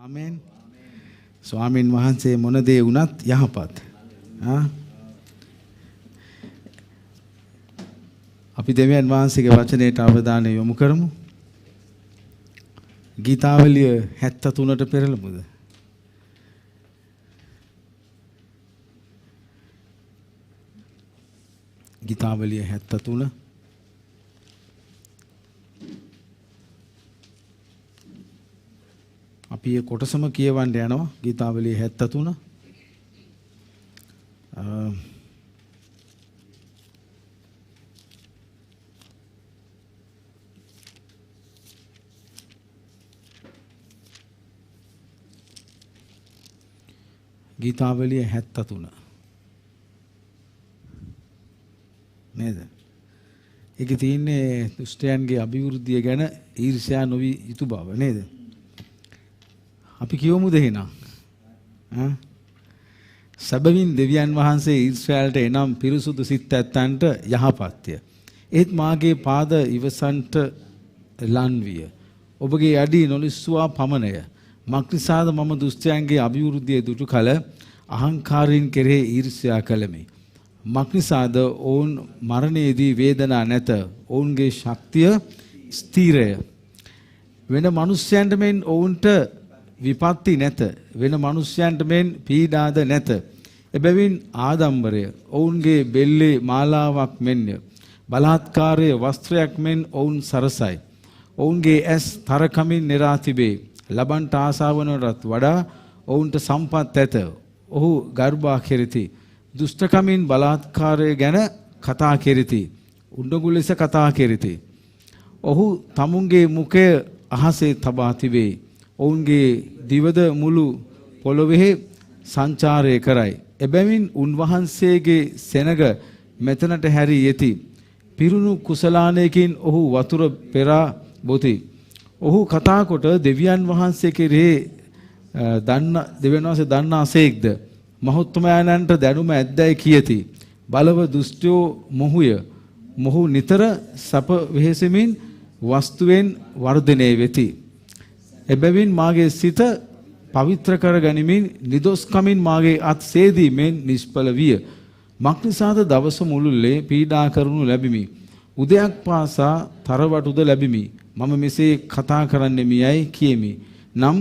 ආමෙන්. ස්වාමින් වහන්සේ මොන දේ වුණත් යහපත්. අපි දෙවියන් වහන්සේගේ වචනයට අවධානය යොමු කරමු. ගීතාවලිය 73ට පෙරළමුද? ගීතාවලිය 73 අපි ඒ කොටසම කියවන්න යනවා. ගීතාවලිය 73 ගීතාවලිය 73 නේද? ඒකේ තියෙන්නේ දුෂ්ටයන්ගේ අභිවෘද්ධිය ගැන ඊර්ෂ්‍යා නොවි යුතු බව නේද? අපි කියමුද එහෙනම්? සබවින් දෙවියන් වහන්සේ ඊශ්‍රායලට එනම් පිරිසුදු සිත් ඇත්තන්ට යහපත්ය. ඒත් මාගේ පාද ඉවසන්ට ලන් විය. ඔබගේ අඩි නොලිස්සුවා පමණය. මක්නිසාද මම දුෂ්ටයන්ගේ අභිවෘද්ධිය දුටු කල අහංකාරයෙන් කෙරෙහි ඊර්ෂ්‍යා කළෙමි. මක්නිසාද ඔවුන් මරණයේදී වේදනා නැත. ඔවුන්ගේ ශක්තිය ස්ථිරය. වෙන මිනිස්යන්ට මෙන් ඔවුන්ට විපත්ති නැත. වෙන මිනිස්යන්ට මෙන් පීඩාද නැත. එබැවින් ආඩම්බරය ඔවුන්ගේ බෙල්ලේ මාලාවක් මෙන්ය. බලාත්කාරයේ වස්ත්‍රයක් මෙන් ඔවුන් සරසයි. ඔවුන්ගේ ඇස් තරකමින් නිරා තිබේ. ලබන්ට ආසාවනටත් වඩා ඔවුන්ට සම්පත් ඇත. ඔහු ගර්භා කෙරෙති. දුෂ්ටකමින් බලාත්කාරය ගැන කතා කෙරෙති. උණ්ඩගු ලෙස කතා කෙරෙති. ඔහු තමුන්ගේ මුඛය අහසේ තබා තිබේ. ඔවුන්ගේ දිවද මුළු පොළොවේ සංචාරය කරයි. එබැවින් උන්වහන්සේගේ සෙනග මෙතනට හැරී යති. පිරුණු කුසලානයකින් ඔහු වතුර පෙරා බොති. ඔහු කතා කොට දෙවියන් වහන්සේ කෙරෙහි දෙවියන් වහන්සේ දන්නාසේක්ද? මහත්මයාණන්ට දැනුම ඇද්දැයි කියති. බලව දුෂ්ටයෝ මොහුය. මොහු නිතර සප වෙහෙසමින් වස්තුවෙන් වර්ධනය වෙති. එබැවින් මාගේ සිත පවිත්‍ර කර ගනිමින් නිදොස්කමින් මාගේ අත් සේදීමෙන් නිෂ්ඵල විය. මක්නිසාද දවස මුළුල්ලේ පීඩා කරනු ලැබිමි. උදයක් පාසා තරවටුද ලැබිමි. මම මෙසේ කතා කරන්නෙමියයි කියමි. නම්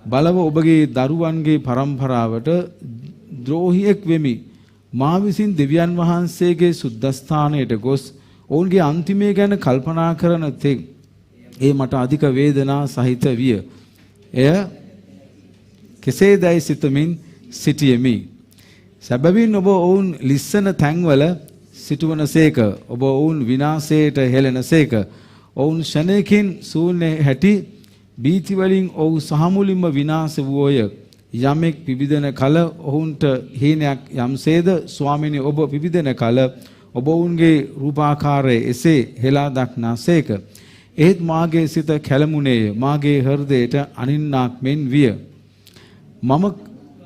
බලව ඔබගේ දරුවන්ගේ පරම්පරාවට ද්‍රෝහියෙක් වෙමි. මා විසින් දෙවියන් වහන්සේගේ සුද්ධස්ථානයට ගොස් ඔවුන්ගේ අන්තිමය ගැන කල්පනා කරන තෙක් ඒ මට අධික වේදනා සහිත විය. එය කෙසේදැයි සිතමින් සිටියෙමි. සැබවින් ඔබ ඔවුන් ලිස්සන තැන්වල සිටුවනසේක. ඔබ ඔවුන් විනාශයට හෙළෙනසේක. ඔවුන් ෂණයකින් ශූන්‍ය හැටි බීති වලින් ඔවු සහමුලින්ම විනාශ වූය. යමෙක් පිබිදෙන කල ඔවුන්ට හීනයක් යම්සේද ස්වාමිනී ඔබ පිබිදෙන කල ඔබ ඔවුන්ගේ රූපාකාරය එසේ හෙලා දක්නාසේක. ඒත් මාගේ සිත කැළමුණේය. මාගේ හෘදයට අනින්නාක් මෙන් විය. මම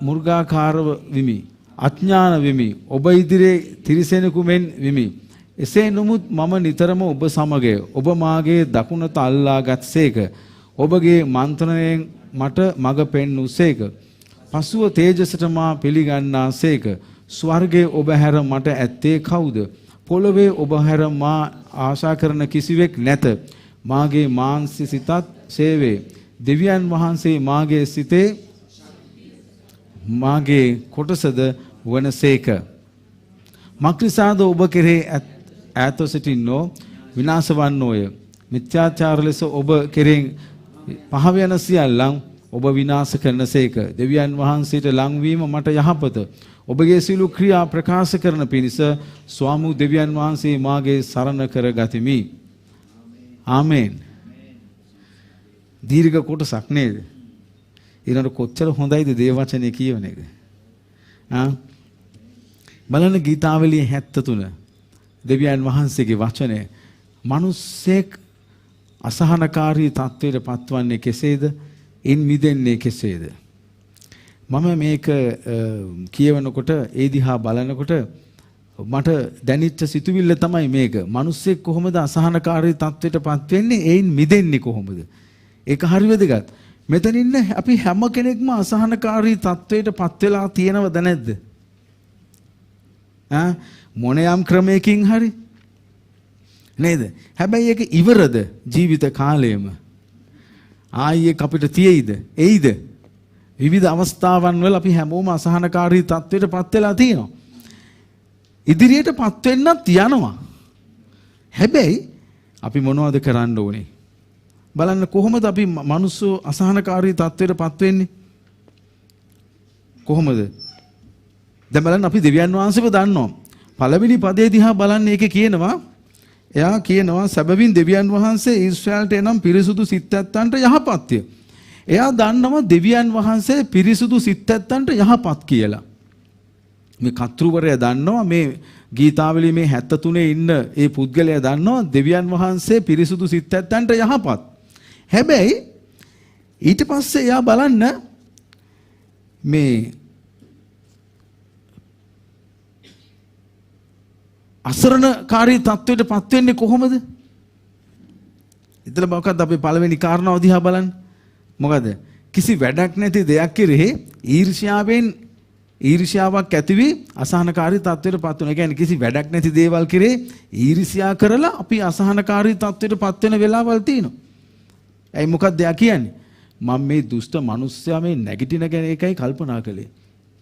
මුර්ගාකාරව විමි. අඥාන විමි. ඔබ ඉදිරියේ තිරිසෙනෙකු මෙන් විමි. එසේ නමුත් මම නිතරම ඔබ සමගය. ඔබ මාගේ දකුණත අල්ලාගත්සේක. ඔබගේ මන්ත්‍රණයෙන් මට මඟ පෙන්වූසේක. පසුව තේජසට මා පිළිගන්නාසේක. ස්වර්ගයේ ඔබ හැර මට ඇත්තේ කවුද? පොළොවේ ඔබ හැර මා ආශා කරන කිසිවෙක් නැත. මාගේ මාංශ සිතත් සේවේ. දෙවියන් වහන්සේ මාගේ සිතේ මාගේ කොටසද වනසේක. මක්නිසාද ඔබ කෙරෙහි ඈත සිටින්නෝ විනාශ වන්නෝය. මිත්‍යාචාර ලෙස ඔබ කෙරෙහි පහව යන සියල්ලන් ඔබ විනාශ කරනසේක. දෙවියන් වහන්සේට ලංවීම මට යහපත. ඔබගේ සියලු ක්‍රියා ප්‍රකාශ කරන පිණිස ස්වාමු දෙවියන් වහන්සේ මාගේ සරණ කර ගතිමි. ආමේන්. දීර්ඝ කොටසක් නේද? ඊළඟ කොච්චර හොඳයිද දේව වචනේ කියවන එක. බලන්න ගීතාවලිය 73 දෙවියන් වහන්සේගේ වචනය. මිනිස්සෙක් අසහනකාරී තත්වයට පත්වන්නේ කෙසේද? ඉන් මිදෙන්නේ කෙසේද? මම මේක කියවනකොට ඒ දිහා බලනකොට මට දැනෙච්ච සිතුවිල්ල තමයි මේක. මිනිස්සෙක් කොහොමද අසහනකාරී තත්වයට පත් වෙන්නේ? ඒයින් මිදෙන්නේ කොහොමද? ඒක හරි වැදගත්. මෙතන ඉන්න අපි හැම කෙනෙක්ම අසහනකාරී තත්වයට පත් වෙලා තියෙනවද නැද්ද? මොන යම් ක්‍රමයකින් හරි නේද? හැබැයි ඒක ඉවරද ජීවිත කාලයම? ආයේ අපිට තියෙයිද? එයිද? විවිධ අවස්ථාවන් වල අපි හැමෝම අසහනකාරී තත්වයට පත් වෙලා තියෙනවා. ඉදිරියට පත් වෙන්නත් යනවා. හැබැයි අපි මොනවද කරන්න ඕනේ? බලන්න කොහොමද අපි මිනිස්සු අසහනකාරී තත්වයට පත් වෙන්නේ? කොහොමද? දැන් බලන්න අපි දෙවියන් වහන්සේව දන්නවා. පළවෙනි පදේ දිහා බලන්න ඒකේ කියනවා එයා කියනවා සැබවින් දෙවියන් වහන්සේ ඊශ්‍රායලට එනම් පිරිසුදු සිත් ඇත්තන්ට යහපත්ය. එයා දන්නවා දෙවියන් වහන්සේ පිරිසුදු සිත් ඇත්තන්ට යහපත් කියලා. මේ කතෘවරයා දන්නවා මේ ගීතාවලියේ මේ 73 ඉන්න ඒ පුද්ගලයා දන්නවා දෙවියන් වහන්සේ පිරිසුදු සිත් ඇත්තන්ට යහපත්. හැබැයි ඊට පස්සේ එයා බලන්න මේ අසරණකාරී තත්වයට පත් වෙන්නේ කොහොමද? ඉතල මොකක්ද අපි පළවෙනි කාරණාව දිහා බලන්න. මොකද? කිසි වැඩක් නැති දෙයක් කෙරෙහි ඊර්ෂ්‍යාවක් ඇති වී අසහනකාරී තත්වයට පත් වෙනවා. ඒ කියන්නේ කිසි වැඩක් නැති දේවල් කෙරෙහි ඊර්ෂ්‍යා කරලා අපි අසහනකාරී තත්වයට පත් වෙන වෙලාවල් තියෙනවා. ඇයි මොකක්ද එයා කියන්නේ? මම මේ දුෂ්ට මිනිස්සයා මේ නැගිටින ගැන එකයි කල්පනා කළේ.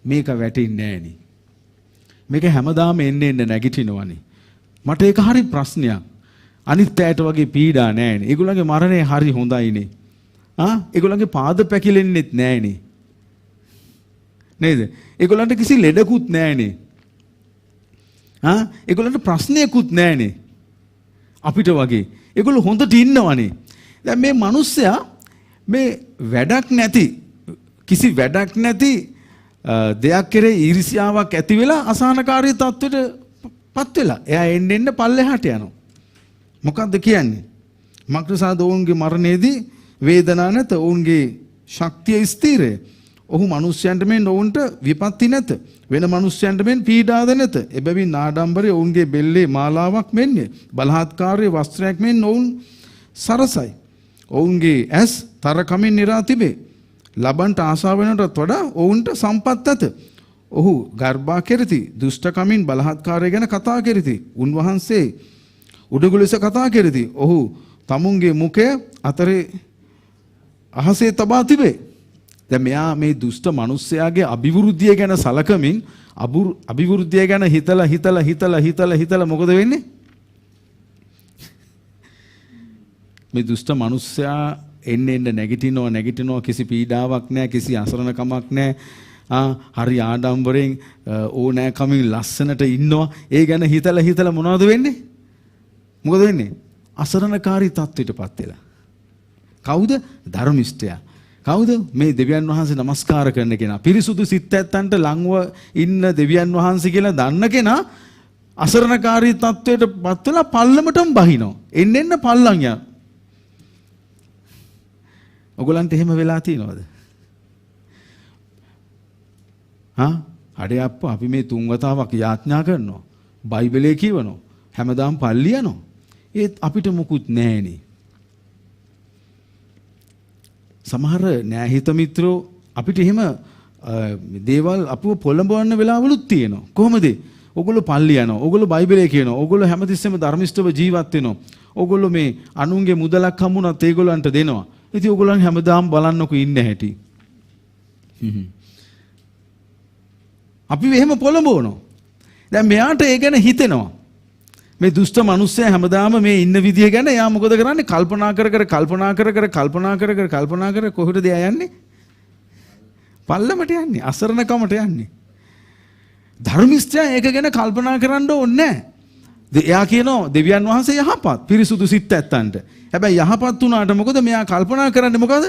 මේක වැටෙන්නේ නෑනේ. මේක හැමදාම එන්න නැගිටිනවනේ. මට ඒක හරි ප්‍රශ්නයක්. අනිත් ඇයට වගේ පීඩා නෑනේ. ඒගොල්ලන්ගේ මරණය හරි හොඳයිනේ. ඒගොල්ලන්ගේ පාද පැකිලෙන්නෙත් නෑනේ. නේද? ඒගොල්ලන්ට කිසි ලෙඩකුත් නෑනේ. ඒගොල්ලන්ට ප්‍රශ්නයකුත් නෑනේ. අපිට වගේ. ඒගොල්ලෝ හොඳට ඉන්නවනේ. දැන් මේ මිනිස්සයා මේ වැඩක් නැති කිසි වැඩක් නැති දෙයක් කෙරේ ඊර්ෂ්‍යාවක් ඇති වෙලා අසහනකාරී තත්ත්වයට පත් වෙලා එයා එන්න පල්ලෙහාට යනවා. මොකද්ද කියන්නේ? මක්නිසාද ඔවුන්ගේ මරණයේදී වේදනා නැත, ඔවුන්ගේ ශක්තිය ස්ථිරය. ඔහු මිනිස්යන්ට මෙන් ඔවුන්ට විපත්ති නැත, වෙන මිනිස්යන්ට මෙන් පීඩාද නැත. එබැවින් ආඩම්බරය ඔවුන්ගේ බෙල්ලේ මාලාවක් මෙන්ය, බලහත්කාරී වස්ත්‍රයක් මෙන් ඔවුන් සරසයි. ඔවුන්ගේ ඇස් තරකමින් නිරා තිබේ. ලබන්ට ආශාව වෙනටත් වඩා ඔවුන්ට සම්පත් ඇත. ඔහු ගර්භා කෙරෙති, දුෂ්ටකමින් බලහත්කාරය ගැන කතා කෙරෙති. උන්වහන්සේ උඩගු ලෙස කතා කෙරෙති. ඔහු තමුන්ගේ මුඛය අතරේ අහසේ තබා තිබේ. දැන් මෙයා මේ දුෂ්ට මිනිස්සයාගේ අභිවෘද්ධිය ගැන සලකමින් අභිවෘද්ධිය ගැන හිතලා මොකද වෙන්නේ? මේ දුෂ්ට මිනිස්සයා එන්න නැගිටිනවා, කිසි පීඩාවක් නැහැ, කිසි අසරණකමක් නැහැ. හරි ආඩම්බරෙන් ඕනෑකමින් ලස්සනට ඉන්නවා. ඒ ගැන හිතලා මොනවද වෙන්නේ? මොකද වෙන්නේ? අසරණකාරී තත්ත්වයටපත් වෙලා. කවුද? ධර්මිෂ්ඨයා. කවුද? මේ දෙවියන් වහන්සේ නමස්කාර කරන කෙනා. පිරිසුදු සිත් ඇත්තන්ට ලංව ඉන්න දෙවියන් වහන්සේ කියලා දන්න කෙනා අසරණකාරී තත්ත්වයටපත් වෙලා පල්ලමටම බහිනවා. එන්න පල්ලන් යනවා. ඔයගලන්ට එහෙම වෙලා තියෙනවද? හඩේ අප්පා අපි මේ 3 වතාවක් යාඥා කරනවා. බයිබලයේ කියවනවා. හැමදාම පල්ලි යනවා. ඒත් අපිට මුකුත් නැහැනේ. සමහර නෑහිත මිත්‍රෝ අපිට එහෙම දේවල් අපව පොළඹවන්න වෙලාවලුත් තියෙනවා. කොහොමද? ඔයගොල්ලෝ පල්ලි යනවා. ඔයගොල්ලෝ බයිබලයේ කියනවා. ඔයගොල්ලෝ හැමතිස්සෙම ධර්මිෂ්ඨව ජීවත් වෙනවා. ඔයගොල්ලෝ මේ අනුන්ගේ මුදලක් හම්බුනත් ඒගොල්ලන්ට දෙනවා. ඉතින් ඔයගොල්ලන් හැමදාම බලන්නකෝ ඉන්න හැටි. අපි එහෙම පොළඹවනවා. දැන් මෙයාට ඒ ගැන හිතෙනවා. මේ දුෂ්ට මිනිස්සයා හැමදාම මේ ඉන්න විදිය ගැන එයා මොකද කරන්නේ? කල්පනා කර කොහෙටද එයා යන්නේ? පල්ලමට යන්නේ, අසරණකමට යන්නේ. ධර්මිෂ්ඨයා ඒක ගැන කල්පනා කරන්න ඕනේ නැහැ. එයා කියනවා දෙවියන් වහන්සේ යහපත්, පිරිසුදු සිත් ඇත්තන්ට. හැබැයි යහපත් වුණාට මොකද මෙයා කල්පනා කරන්නේ මොකද?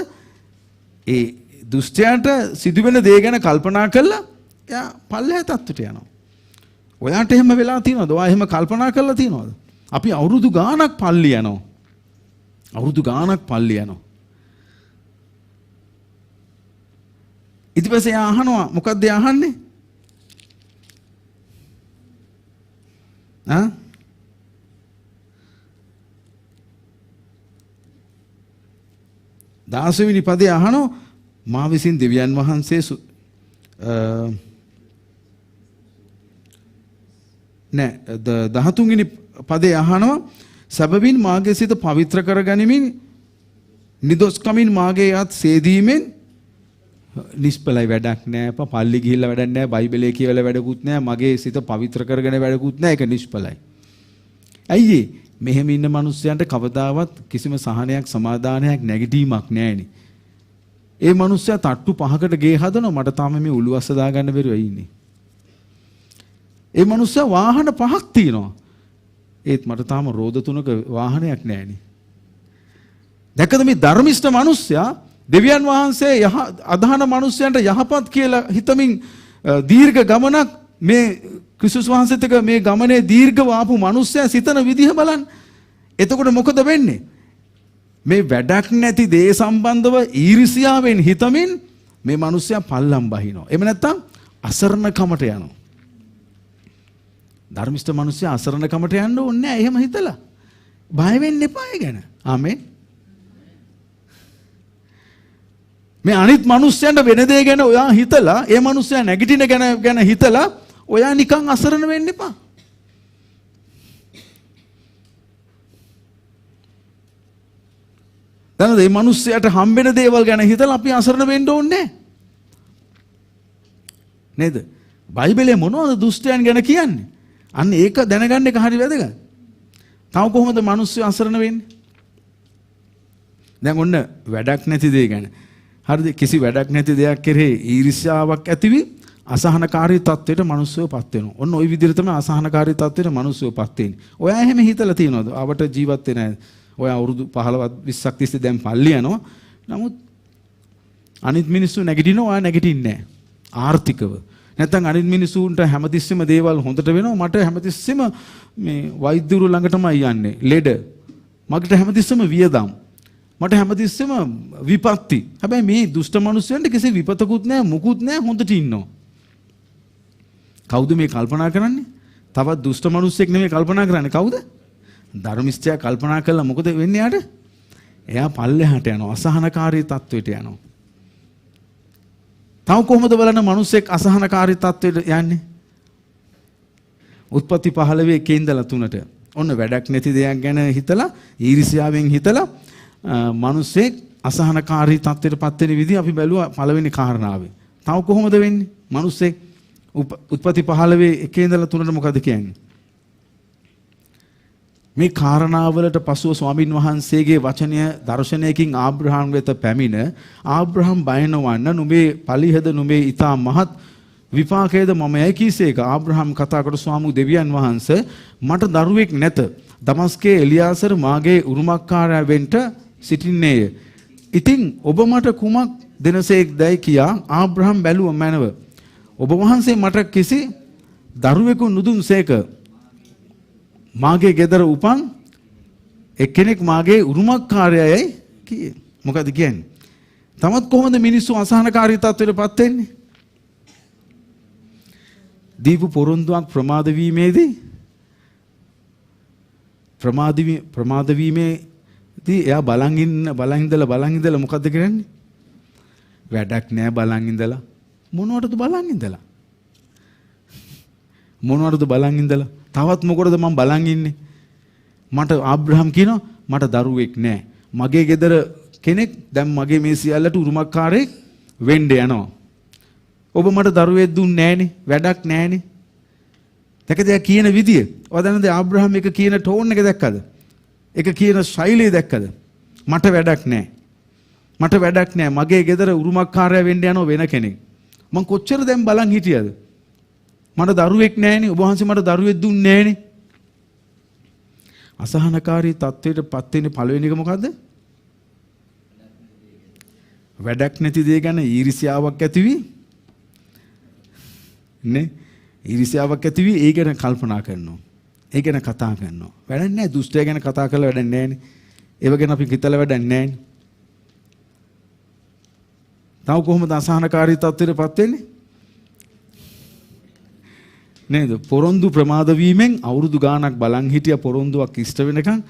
ඒ දුෂ්ටයාට සිදුවෙන දේ ගැන කල්පනා කළා එයා පල්ලෙහා තත්ත්වයට යනවා. ඔයාට එහෙම වෙලා තියෙනවද? ඔයා එහෙම කල්පනා කරලා තියෙනවද? අපි අවුරුදු ගාණක් පල්ලි යනවා. ඊට පස්සේ එයා අහනවා මොකක්ද එයා අහන්නේ? 16 වෙනි පදේ අහනවා මා විසින් දෙවියන් වහන්සේ නෑ 13 වෙනි පදේ අහනවා සැබවින් මාගේ සිත පවිත්‍ර කරගනිමින් නිදොස්කමින් මාගේ යත් සේදීමෙන් නිෂ්පලයි වැඩක් නෑ පල්ලි ගිහිල්ලා වැඩක් නෑ බයිබලයේ කියවලා වැඩකුත් නෑ මගේ සිත පවිත්‍ර කරගෙන වැඩකුත් නෑ ඒක නිෂ්පලයි. ඇයි මෙහෙම ඉන්න මිනිස්සුන්ට කවදාවත් කිසිම සහනයක් සමාදානයක් නැගිටීමක් නෑනේ. ඒ මිනිස්සයා තට්ටු 5කට ගේ හදනවා මට තාම මේ උළුවස්ස දාගන්න බැරුව ඉන්නේ. ඒ මිනිස්සයා වාහන 5ක් තියෙනවා. ඒත් මට තාම රෝද 3ක වාහනයක් නෑනේ. දැක්කද මේ ධර්මිෂ්ඨ මිනිස්සයා දෙවියන් වහන්සේ අදහන මිනිස්සයන්ට යහපත් කියලා හිතමින් දීර්ඝ ගමනක් මේ ක්‍රිස්තුස් වහන්සේත් එක්ක මේ ගමනේ දීර්ඝව ආපු මිනිස්සයා සිතන විදිහ බලන්න. එතකොට මොකද වෙන්නේ? මේ වැඩක් නැති දේ සම්බන්ධව ඊර්ෂ්‍යාවෙන් හිතමින් මේ මිනිස්සයා පල්ලම් බහිනවා. එහෙම නැත්නම් අසරණකමට යනවා. ධර්මිෂ්ඨ මිනිස්සයා අසරණකමට යන්න ඕනේ නැහැ. එහෙම හිතලා බය වෙන්න එපා ඒ ගැන. ආමෙන්. මේ අනිත් මිනිස්සයන්ට වෙන දේ ගැන ඔයා හිතලා ඒ මිනිස්සයා නැගිටින ගැන හිතලා ඔයා නිකන් අසරණ වෙන්න එපා. දැන් මේ මිනිස්සයාට හම්බෙන දේවල් ගැන හිතලා අපි අසරණ වෙන්න ඕනේ නේද? බයිබලයේ මොනවද දුෂ්ටයන් ගැන කියන්නේ? අන්න ඒක දැනගන්න එක හරි වැදගත්. තව කොහොමද මිනිස්සු අසරණ වෙන්නේ? දැන් ඔන්න වැඩක් නැති දේ ගැන. හරිද? කිසි වැඩක් නැති දෙයක් කෙරෙහි ඊර්ෂ්‍යාවක් ඇතිවි අසහනකාරී තත්ත්වයට මිනිස්සුවපත් වෙනවා. ඔන්න ওই විදිහට තමයි අසහනකාරී තත්ත්වයට මිනිස්සුවපත් වෙන්නේ. ඔයා එහෙම හිතලා තියනවද? අපට ජීවත් වෙන්නේ නැහැ. ඔයා අවුරුදු 15ක් 20ක් තිස්සේ දැන් පල්ලි යනවා. නමුත් අනිත් මිනිස්සු නැගිටිනවා ඔයා නැගිටින්නේ නැහැ. ආර්ථිකව. නැත්නම් අනිත් මිනිස්සුන්ට හැමතිස්සෙම දේවල් හොඳට වෙනවා. මට හැමතිස්සෙම මේ වෛද්‍යවරු ළඟටමයි යන්නේ. ලෙඩ. මගට හැමතිස්සෙම වියදම්. මට හැමතිස්සෙම විපත්ති. හැබැයි මේ දුෂ්ට මිනිස්සුන්ට කිසි විපතකුත් නැහැ, මුකුත් නැහැ, හොඳට ඉන්නවා. කවුද මේ කල්පනා කරන්නේ? තවත් දුෂ්ට මිනිස්සෙක් නෙමෙයි කල්පනා කරන්නේ. කවුද? ධර්මිෂ්ඨයා කල්පනා කළා මොකද වෙන්නේ යාට? එයා පල්ලෙහාට යනවා, අසහනකාරී තත්වයට යනවා. තව කොහොමද බලන්න මිනිස්සෙක් අසහනකාරී තත්වයට යන්නේ? උත්පත්ති 15 එකේ ඉඳලා 3ට. ඔන්න වැඩක් නැති දෙයක් ගැන හිතලා, ඊර්ෂ්‍යාවෙන් හිතලා මිනිස්සෙක් අසහනකාරී තත්ත්වයටපත් වෙන විදිහ අපි බැලුවා පළවෙනි කාරණාවේ. තව කොහොමද වෙන්නේ? මිනිස්සෙක් උත්පත්ති 15 එකේ ඉඳලා 3ට මොකද කියන්නේ? මේ කාරණාවලට පසුව ස්වාමින් වහන්සේගේ වචනය දර්ශනයකින් ආබ්‍රහම් වෙත පැමිණ ආබ්‍රහම් බය නොවන්න නුඹේ පලිහද නුඹේ ඊතා මහත් විපාකයේද මමයි කීසේක. ආබ්‍රහම් කතා කර ස්වාමි දෙවියන් වහන්සේ මට දරුවෙක් නැත. දමස්කේ එලියාසර මාගේ උරුමකාරයා වෙන්න සිටින්නේය. ඉතින් ඔබ මට කුමක් දෙනසේක් දැයි කියා ආබ්‍රහම් බැලුව මැනව. ඔබ වහන්සේ මට කිසි දරුවෙකු නුදුන්සේක. මාගේ ගෙදර උපන් එක්කෙනෙක් මාගේ උරුමකාරයයි කියේ. මොකද කියන්නේ? තමත් කොහොමද මිනිස්සු අසහනකාරී තත්ත්වයටපත් වෙන්නේ? දීපු පොරොන්දුවක් ප්‍රමාද වීමේදී එයා බලන් ඉඳලා මොකද්ද කරන්නේ? වැඩක් නෑ බලන් ඉඳලා. මොනවටද බලන් ඉඳලා? තවත් මොකටද මම බලන් ඉන්නේ? මට ආබ්‍රහම් කියනවා මට දරුවෙක් නෑ. මගේ ගෙදර කෙනෙක් දැන් මගේ මේ සියල්ලට උරුමකාරයෙක් වෙන්න යනවා. ඔබ මට දරුවෙක් දුන්නේ නෑනේ. වැඩක් නෑනේ. දැකද කියන විදිය? ඔයදන්නද ආබ්‍රහම් එක කියන ටෝන් එක දැක්කද? එක කියන ශෛලිය දැක්කද? මට වැඩක් නෑ. මගේ ගෙදර උරුමකාරයා වෙන්න යනවා වෙන කෙනෙක්. මං කොච්චර දැන් බලන් හිටියද? මට දරුවෙක් නෑනේ. ඔබ වහන්සේ මට දරුවෙක් දුන්නේ නෑනේ. අසහනකාරී තත්ත්වයටපත් වෙන්නේ පළවෙනි එක මොකද්ද? වැඩක් නැති දේ ගැන ඊර්ෂ්‍යාවක් ඇතිවි. නේ? ඊර්ෂ්‍යාවක් ඇතිවි ඒ ගැන කල්පනා කරනවා. ඒ ගැන කතා කරනවා. වැඩක් නැහැ. දුෂ්ටය ගැන කතා කරලා වැඩක් නැහැනේ. ඒව ගැන අපි හිතලා වැඩක් නැහැනේ. තව කොහොමද අසහනකාරී තත්ත්වයටපත් වෙන්නේ? නේද? පොරොන්දු ප්‍රමාද වීමෙන් අවුරුදු ගාණක් බලන් හිටිය පොරොන්දුවක් ඉෂ්ට වෙනකන්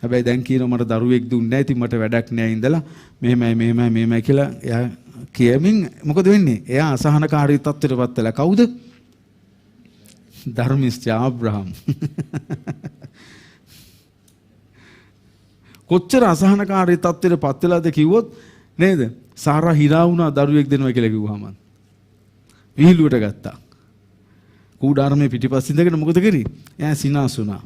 හැබැයි දැන් කියනවා මට දරුවෙක් දුන්නේ නැහැ. ඉතින් මට වැඩක් නැහැ ඉඳලා මෙහෙමයි කියලා එයා කියමින් මොකද වෙන්නේ? එයා අසහනකාරී තත්ත්වයටපත් වෙලා කවුද? ධර්මිෂ්ඨ ආබ්‍රහම්. කොච්චර අසහනකාරී තත්ත්වයටපත් වෙලාද කිව්වොත් නේද? සාරා හිරා වුණා දරුවෙක් දෙනවා කියලා කිව්වහම. විහිළුවට ගත්තා. කූඩාරමේ පිටිපස්ස ඉඳගෙන මොකද කරේ? එයා සිනාසුණා.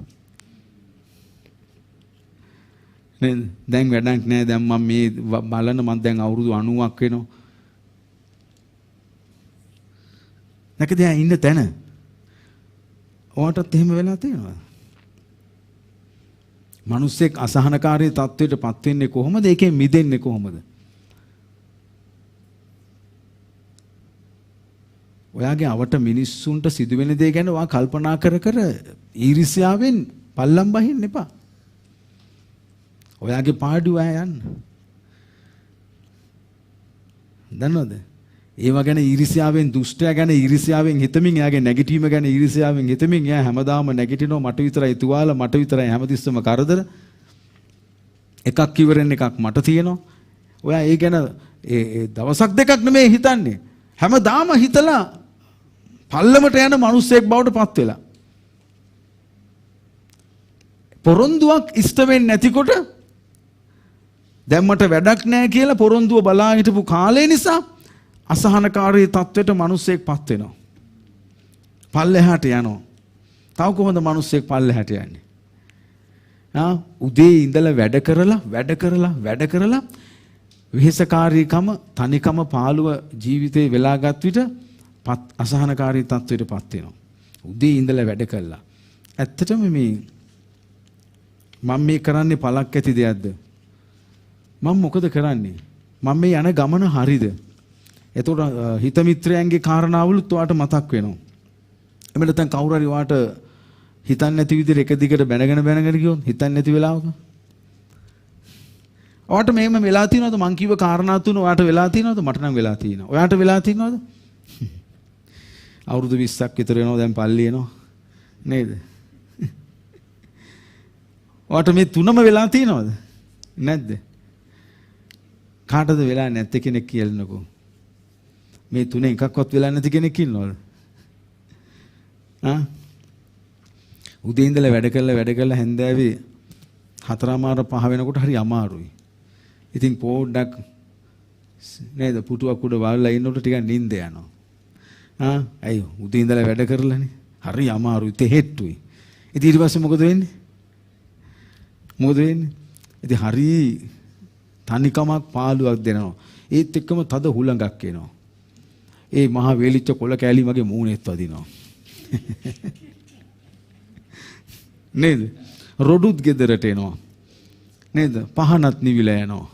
නේද? දැන් වැඩක් නැහැ. දැන් මම මේ බලන්න මම දැන් අවුරුදු 90ක් වෙනවා. නැකද ඉන්න තැන. ඔයාටත් එහෙම වෙලා තියෙනවද? මිනිස්සෙක් අසහනකාරී තත්ත්වයටපත් වෙන්නේ කොහොමද? ඒකෙන් මිදෙන්නේ කොහොමද? ඔයාගේ අවට මිනිස්සුන්ට සිදුවෙන දේ ගැන ඔයා කල්පනා කර කර ඊර්ෂ්‍යාවෙන් පල්ලම් බහින්න එපා. ඔයාගේ පාඩුව යන්න. දන්නවද? ඒව ගැන ඊර්ෂ්‍යාවෙන් දුෂ්ටයා ගැන ඊර්ෂ්‍යාවෙන් හිතමින් එයාගේ නැගිටීම ගැන ඊර්ෂ්‍යාවෙන් හිතමින් එයා හැමදාම නැගිටිනවා මට විතරයි තුවාල මට විතරයි හැමතිස්සම කරදර. එකක් ඉවරෙන් එකක් මට තියෙනවා. ඔයා ඒ ගැන ඒ දවසක් දෙකක් නෙමෙයි හිතන්නේ. හැමදාම හිතලා පල්ලමට යන මිනිස්සෙක් බවට පත් වෙලා. පොරොන්දුවක් ඉෂ්ට වෙන්නේ නැතිකොට දැන් මට වැඩක් නැහැ කියලා පොරොන්දුව බලා හිටපු කාලය නිසා අසහනකාරී තත්ත්වයට මිනිස්සෙක් පත් වෙනවා. පල්ලෙහාට යනවා. තව කොහොමද මිනිස්සෙක් පල්ලෙහාට යන්නේ? උදේ ඉඳලා වැඩ කරලා විහිසකාරීකම තනිකම පාළුව ජීවිතේ වෙලාගත් විට අසහනකාරී තත්ත්වයට පත් වෙනවා. උදේ ඉඳලා වැඩ කළා. ඇත්තටම මම මේ කරන්නේ පළක් ඇති දෙයක්ද? මම මොකද කරන්නේ? මම මේ යන ගමන හරිද? එතකොට හිත මිත්‍රයන්ගේ කාරණාවලුත් ඔයාට මතක් වෙනවා. එමෙ නැත්නම් කවුරු හරි ඔයාට හිතන්නේ නැති විදිහට එක දිගට බැනගෙන ගියොත් හිතන්නේ නැති වෙලාවක ඔයාට මේම වෙලා තියෙනවද? මං කිව්ව කාරණා තුන ඔයාට වෙලා තියෙනවද? මට නම් වෙලා තියෙනවා. ඔයාට වෙලා තියෙනවද? අවුරුදු 20ක් විතර වෙනවා දැන් පල්ලි එනවා. නේද? ඔයාට මේ තුනම වෙලා තියෙනවද? නැද්ද? කාටද වෙලා නැත්තේ කෙනෙක් කියලානකෝ. මේ තුනේ එකක්වත් වෙලා නැති කෙනෙක් ඉන්නවද? උදේ ඉඳලා වැඩ කරලා හැන්දෑවේ 4:05 වෙනකොට හරි අමාරුයි. ඉතින් පොඩ්ඩක් නේද පුටුවක් උඩ වාල්ලා ඉන්නකොට ටිකක් නිින්ද යනවා. ඇයි උදේ ඉඳලා වැඩ කරලානේ. හරි අමාරුයි තෙහෙට්ටුයි. ඉතින් ඊට පස්සේ මොකද වෙන්නේ? ඉතින් හරි තනිකමක් පාළුවක් දෙනවා. ඒත් එක්කම තද හුලඟක් එනවා. ඒ මහා වේලිච්ච කොළ කෑලි මගේ මූණෙත් වදිනවා. නේද? රොඩුත් ගෙදරට එනවා. නේද? පහනත් නිවිලා යනවා.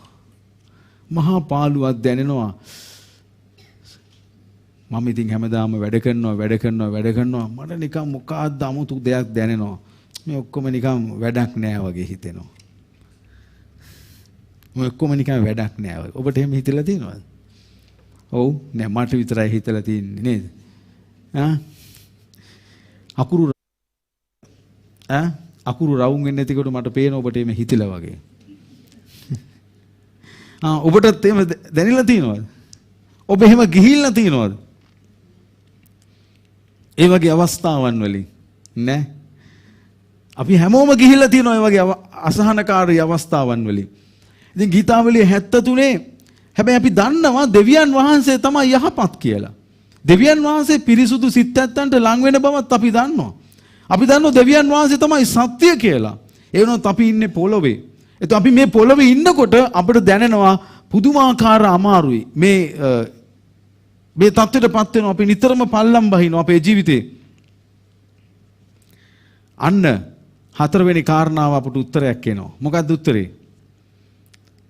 මහා පාළුවක් දැනෙනවා. මම ඉතින් හැමදාම වැඩ කරනවා. මට නිකන් මොකක්ද අමුතු දෙයක් දැනෙනවා. මේ ඔක්කොම නිකන් වැඩක් නෑ වගේ හිතෙනවා. ඔබට එහෙම හිතලා තියෙනවද? ඔව් නෑ මට විතරයි හිතලා තියෙන්නේ නේද? අකුරු රවුම් වෙන්නේ නැතිකොට මට පේන ඔබට එහෙම හිතලා වගේ. ඔබටත් එහෙම දැනෙලා තියෙනවද? ඔබ එහෙම ගිහිල්ලා තියෙනවද? ඒ වගේ අවස්ථාවන් වලින් නෑ. අපි හැමෝම ගිහිල්ලා තියෙනවා ඒ වගේ අසහනකාරී අවස්ථාවන් වලින්. ඉතින් ගීතාවලිය 73 හැබැයි අපි දන්නවා දෙවියන් වහන්සේ තමයි යහපත් කියලා. දෙවියන් වහන්සේ පිරිසුදු සිත් ඇත්තන්ට ලං වෙන බවත් අපි දන්නවා. අපි දන්නවා දෙවියන් වහන්සේ තමයි සත්‍ය කියලා. ඒ වුණත් අපි ඉන්නේ පොළොවේ. ඒත් අපි මේ පොළොවේ ඉන්නකොට අපිට දැනෙනවා පුදුමාකාර අමාරුයි. මේ තත්ත්වයටපත් වෙනවා අපි නිතරම පල්ලම් බහිනවා අපේ ජීවිතේ. අන්න හතරවෙනි කාරණාව අපට උත්තරයක් එනවා. මොකක්ද උත්තරේ?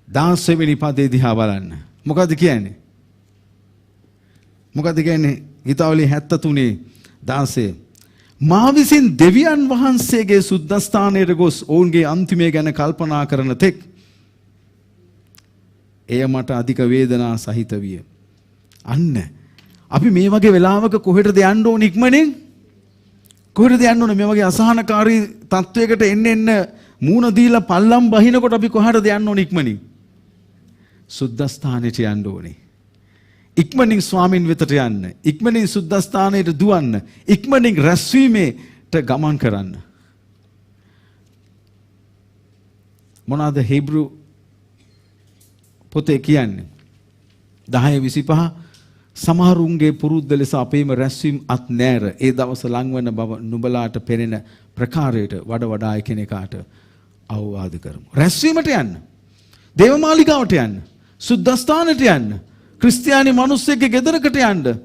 16 වෙනි පදේ දිහා බලන්න. මොකද්ද කියන්නේ? ගීතාවලිය 73 16 මා විසින් දෙවියන් වහන්සේගේ සුද්ධස්ථානයට ගොස් ඔවුන්ගේ අන්තිමය ගැන කල්පනා කරන තෙක් එය මට අධික වේදනා සහිත විය. අන්න අපි මේ වගේ වෙලාවක කොහෙටද යන්න ඕන ඉක්මනින්? කොහෙටද යන්න ඕන මේ වගේ අසහනකාරී තත්වයකට එන්න මූණ දීලා පල්ලම් බහිනකොට අපි කොහටද යන්න ඕනේ ඉක්මනින්? සුද්ධස්ථානෙට යන්න ඕනේ. ඉක්මනින් ස්වාමින් වෙතට යන්න. ඉක්මනින් සුද්ධස්ථානයට දුවන්න. ඉක්මනින් රැස්වීමේට ගමන් කරන්න. මොනවාද හේබ්‍රු පොතේ කියන්නේ? 10:25 සමහරුන්ගේ පුරුද්ද ලෙස අපේම රැස්වීම අත් නෑර ඒ දවස ලංවන බව නුඹලාට පෙනෙන ප්‍රකාරයට වඩා එකිනෙකාට අවවාද කරමු. රැස්වීමට යන්න. දේවමාලිගාවට යන්න. සුද්ධස්ථානට යන්න. ක්‍රිස්තියානි මිනිස්සෙක්ගේ ගෙදරකට යන්න.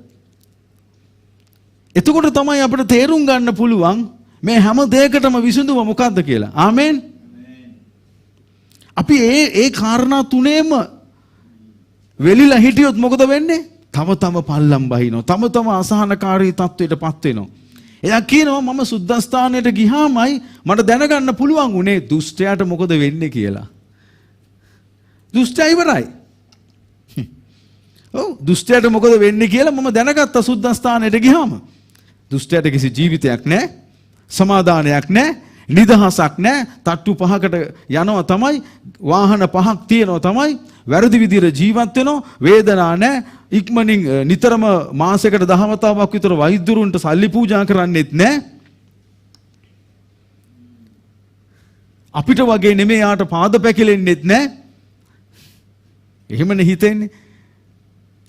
එතකොට තමයි අපිට තේරුම් ගන්න පුළුවන් මේ හැම දෙයකටම විසඳුම මොකක්ද කියලා. ආමෙන්. අපි ඒ කාරණා තුනේම වෙලිලා හිටියොත් මොකද වෙන්නේ? තම තම පල්ලම් බහිනවා. තම තම අසහනකාරී තත්වයටපත් වෙනවා. එයා කියනවා මම සුද්ධස්ථානයට ගියාමයි මට දැනගන්න පුළුවන් උනේ දුෂ්ටයාට මොකද වෙන්නේ කියලා. දුෂ්ටයා ඉවරයි. ඔව් දුෂ්ටයාට මොකද වෙන්නේ කියලා මම දැනගත්තා සුද්ධස්ථානයට ගියාම. දුෂ්ටයාට කිසි ජීවිතයක් නැහැ. සමාදානයක් නැහැ. නිදහසක් නැහැ. තට්ටු පහකට යනවා තමයි. වාහන පහක් තියෙනවා තමයි. වැරදි විදිහට ජීවත් වෙනවා. වේදනාවක් නැහැ. ඉක්මනින් නිතරම මාසයකට 10 වතාවක් විතර වෛද්‍යරුන්ට සල්ලි පූජා කරන්නෙත් නැහැ. අපිට වගේ නෙමෙයි යාට පාද පැකිලෙන්නෙත් නැහැ. එහෙමනේ හිතෙන්නේ.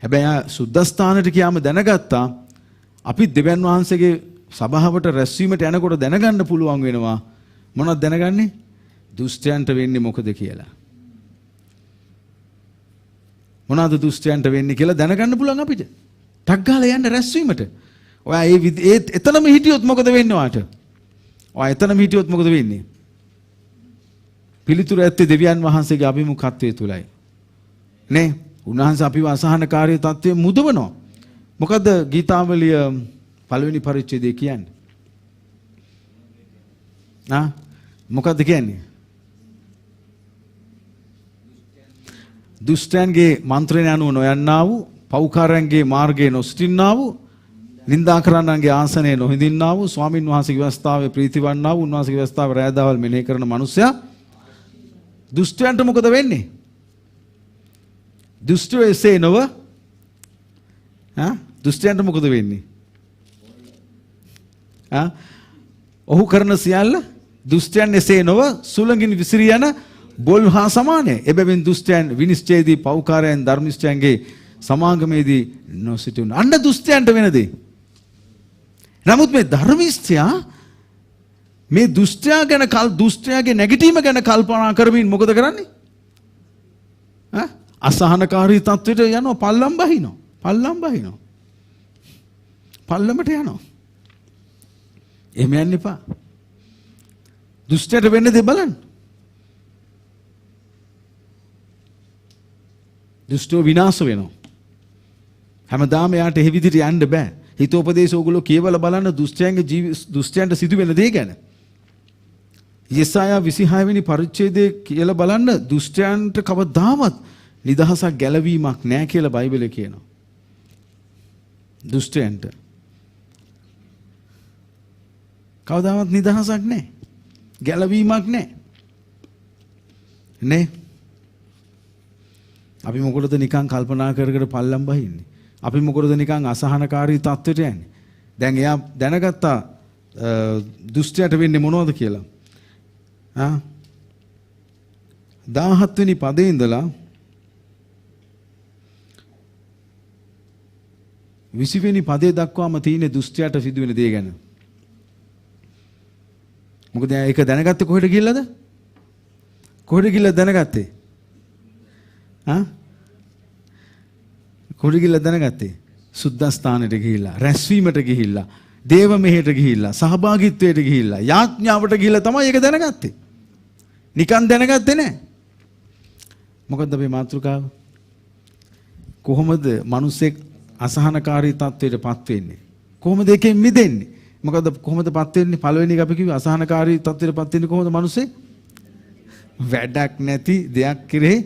හැබැයි සුද්ධස්ථානට ගියාම දැනගත්තා අපි දෙවියන් වහන්සේගේ සභාවට රැස්වීමට යනකොට දැනගන්න පුළුවන් වෙනවා මොනවද දැනගන්නේ? දුෂ්ටයන්ට වෙන්නේ මොකද කියලා. මොනවද දුෂ්ටයන්ට වෙන්නේ කියලා දැනගන්න පුළුවන් අපිට. ටක් ගාලා යන්න රැස්වීමට. ඔයා ඒ එතනම හිටියොත් මොකද වෙන්නේ වාට? ඔයා එතනම හිටියොත් මොකද වෙන්නේ? පිළිතුර ඇත්තේ දෙවියන් වහන්සේගේ අභිමුඛත්වයේ තුලයි. නේ? උන්වහන්සේ අපිව අසහනකාරී තත්ත්වයේ මුදවනවා. මොකද ගීතාවලිය පළවෙනි පරිච්ඡේදයේ කියන්නේ? මොකද්ද කියන්නේ? දුෂ්ටයන්ගේ මන්ත්‍රණ අනුව නොයන්නා වූ, පෞකාරයන්ගේ මාර්ගයේ නොසිටින්නා වූ, නින්දා කරන්නන්ගේ ආසනයේ නොහිඳින්නා වූ, ස්වාමින් වහන්සේගේ ව්‍යවස්ථාවේ ප්‍රීතිවන්නා වූ, උන්වහන්සේගේ ව්‍යවස්ථාව රැඳවල් මෙනෙහි කරන මනුස්සයා දුෂ්ටයන්ට මොකද වෙන්නේ? දුෂ්ටයෝ එසේ නොව දුෂ්ටයන්ට මොකද වෙන්නේ? ඔහු කරන සියල්ල දුෂ්ටයන් එසේ නොව සුළඟින් විසිරී යන බොල් හා සමානයි. එබැවින් දුෂ්ටයන් විනිශ්චයේදී පෞකාරයන් ධර්මිෂ්ඨයන්ගේ සමාගමේදී නොසිටුන. අන්න දුෂ්ටයන්ට වෙන දේ. නමුත් මේ ධර්මිෂ්ඨයා මේ දුෂ්ටයාගේ නැගිටීම ගැන කල්පනා කරමින් මොකද කරන්නේ? අසහනකාරී තත්ත්වයට යනවා. පල්ලම් බහිනවා. පල්ලමට යනවා. එහෙම යන්න එපා. දුෂ්ටයට වෙන්න දේ බලන්න. දුෂ්ටෝ විනාශ වෙනවා. හැමදාම යාට එහෙ විදිහට යන්න බෑ. හිතෝපදේශ ඕගොල්ලෝ කියවලා බලන්න දුෂ්ටයන්ට සිදු වෙන දේ ගැන. යෙසායා 26 වෙනි පරිච්ඡේදයේ කියලා බලන්න දුෂ්ටයන්ට කවදාවත් නිදහසක් ගැලවීමක් නැහැ කියලා බයිබලයේ කියනවා. දුෂ්ටයන්ට කවදාවත් නිදහසක් නැහැ. ගැලවීමක් නැහැ. නේ? අපි මොකටද නිකන් කල්පනා කර කර පල්ලම් බහින්නේ? අපි මොකටද නිකන් අසහනකාරී තත්ත්වයට යන්නේ? දැන් එයා දැනගත්තා දුෂ්ටයට වෙන්නේ මොනවද කියලා. 17 වෙනි පදේ ඉඳලා 20 වෙනි පදේ දක්වාම තියෙන දුෂ්ටයට සිදුවෙන දේ ගැන. මොකද ඒක දැනගත්තේ කොහෙට ගිහිල්ලාද? කොහෙට ගිහිල්ලා දැනගත්තේ? කොහෙට ගිහිල්ලා දැනගත්තේ? සුද්ධස්ථානෙට ගිහිල්ලා, රැස්වීමට ගිහිල්ලා, දේව මෙහෙට ගිහිල්ලා, සහභාගීත්වයට ගිහිල්ලා, යාඥාවට ගිහිල්ලා තමයි ඒක දැනගත්තේ. නිකන් දැනගත්තේ නැහැ. මොකද්ද මේ මාතෘකාව? කොහොමද මිනිස්සෙක් අසහනකාරී තත්ත්වයටපත් වෙන්නේ? කොහොමද ඒකෙන් මිදෙන්නේ? මොකද කොහොමදපත් වෙන්නේ? පළවෙනි එක අපි කිව්වේ අසහනකාරී තත්ත්වයටපත් වෙන්නේ කොහොමද මිනිස්සේ? වැඩක් නැති දෙයක් කෙරෙහි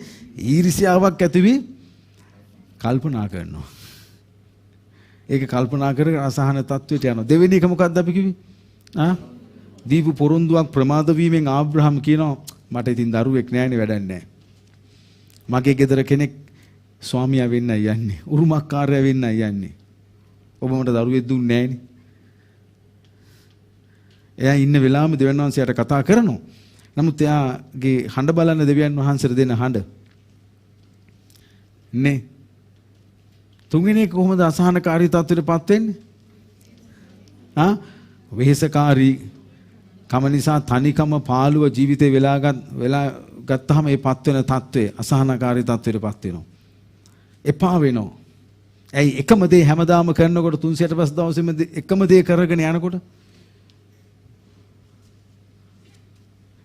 ඊර්ෂ්‍යාවක් ඇති වී කල්පනා කරනවා. ඒක කල්පනා කර අසහන තත්ත්වයට යනවා. දෙවෙනි එක මොකද්ද අපි කිව්වේ? දීපු පොරොන්දුවක් ප්‍රමාද වීමෙන් ආබ්‍රහම් කියනවා මට ඉතින් දරුවෙක් නෑනේ වැඩක් නෑ. මගේ ගෙදර කෙනෙක් ස්වාමියා වෙන්න යන්නේ. උරුමකාරයා වෙන්න යන්නේ. ඔබ මට දරුවෙක් දුන්නේ නෑනේ. එයා ඉන්න වෙලාවෙම දෙවියන් වහන්සේට කතා කරනවා. නමුත් එයාගේ හඬ බලන දෙවියන් වහන්සේට දෙන හඬ නේ. තුන්වෙනි එක කොහොමද අසහනකාරී තත්ත්වයටපත් වෙන්නේ? වෙහෙසකාරී කම නිසා තනිකම පාළුව ජීවිතේ වෙලා ගත්තාම ඒ පත් වෙන තත්ත්වය අසහනකාරී තත්ත්වයටපත් වෙනවා. එපා වෙනවා. ඇයි එකම දේ හැමදාම කරනකොට 365 දවසෙම එකම දේ කරගෙන යනකොට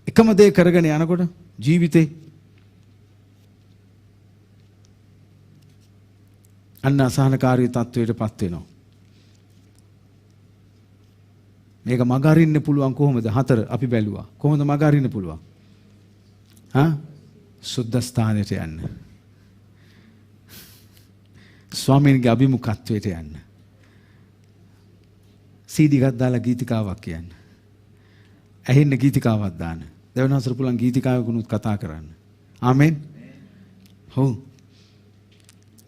එකම දේ කරගෙන යනකොට ජීවිතේ අන්න අසහනකාරී තත්ත්වයටපත් වෙනවා. මේක මග අරින්න පුළුවන් කොහොමද? 4 අපි බැලුවා. කොහොමද මග අරින්න පුළුවන්? සුද්ධ ස්ථානෙට යන්න. ස්වාමීන්ගේ අභිමුඛත්වයට යන්න. CD එකක් දාලා ගීතිකාවක් කියන්න. ඇහෙන්න ගීතිකාවක් දාන්න. දෙවනසර පුළුවන් ගීතිකාවකුනුත් කතා කරන්න. ආමෙන්. හොව්.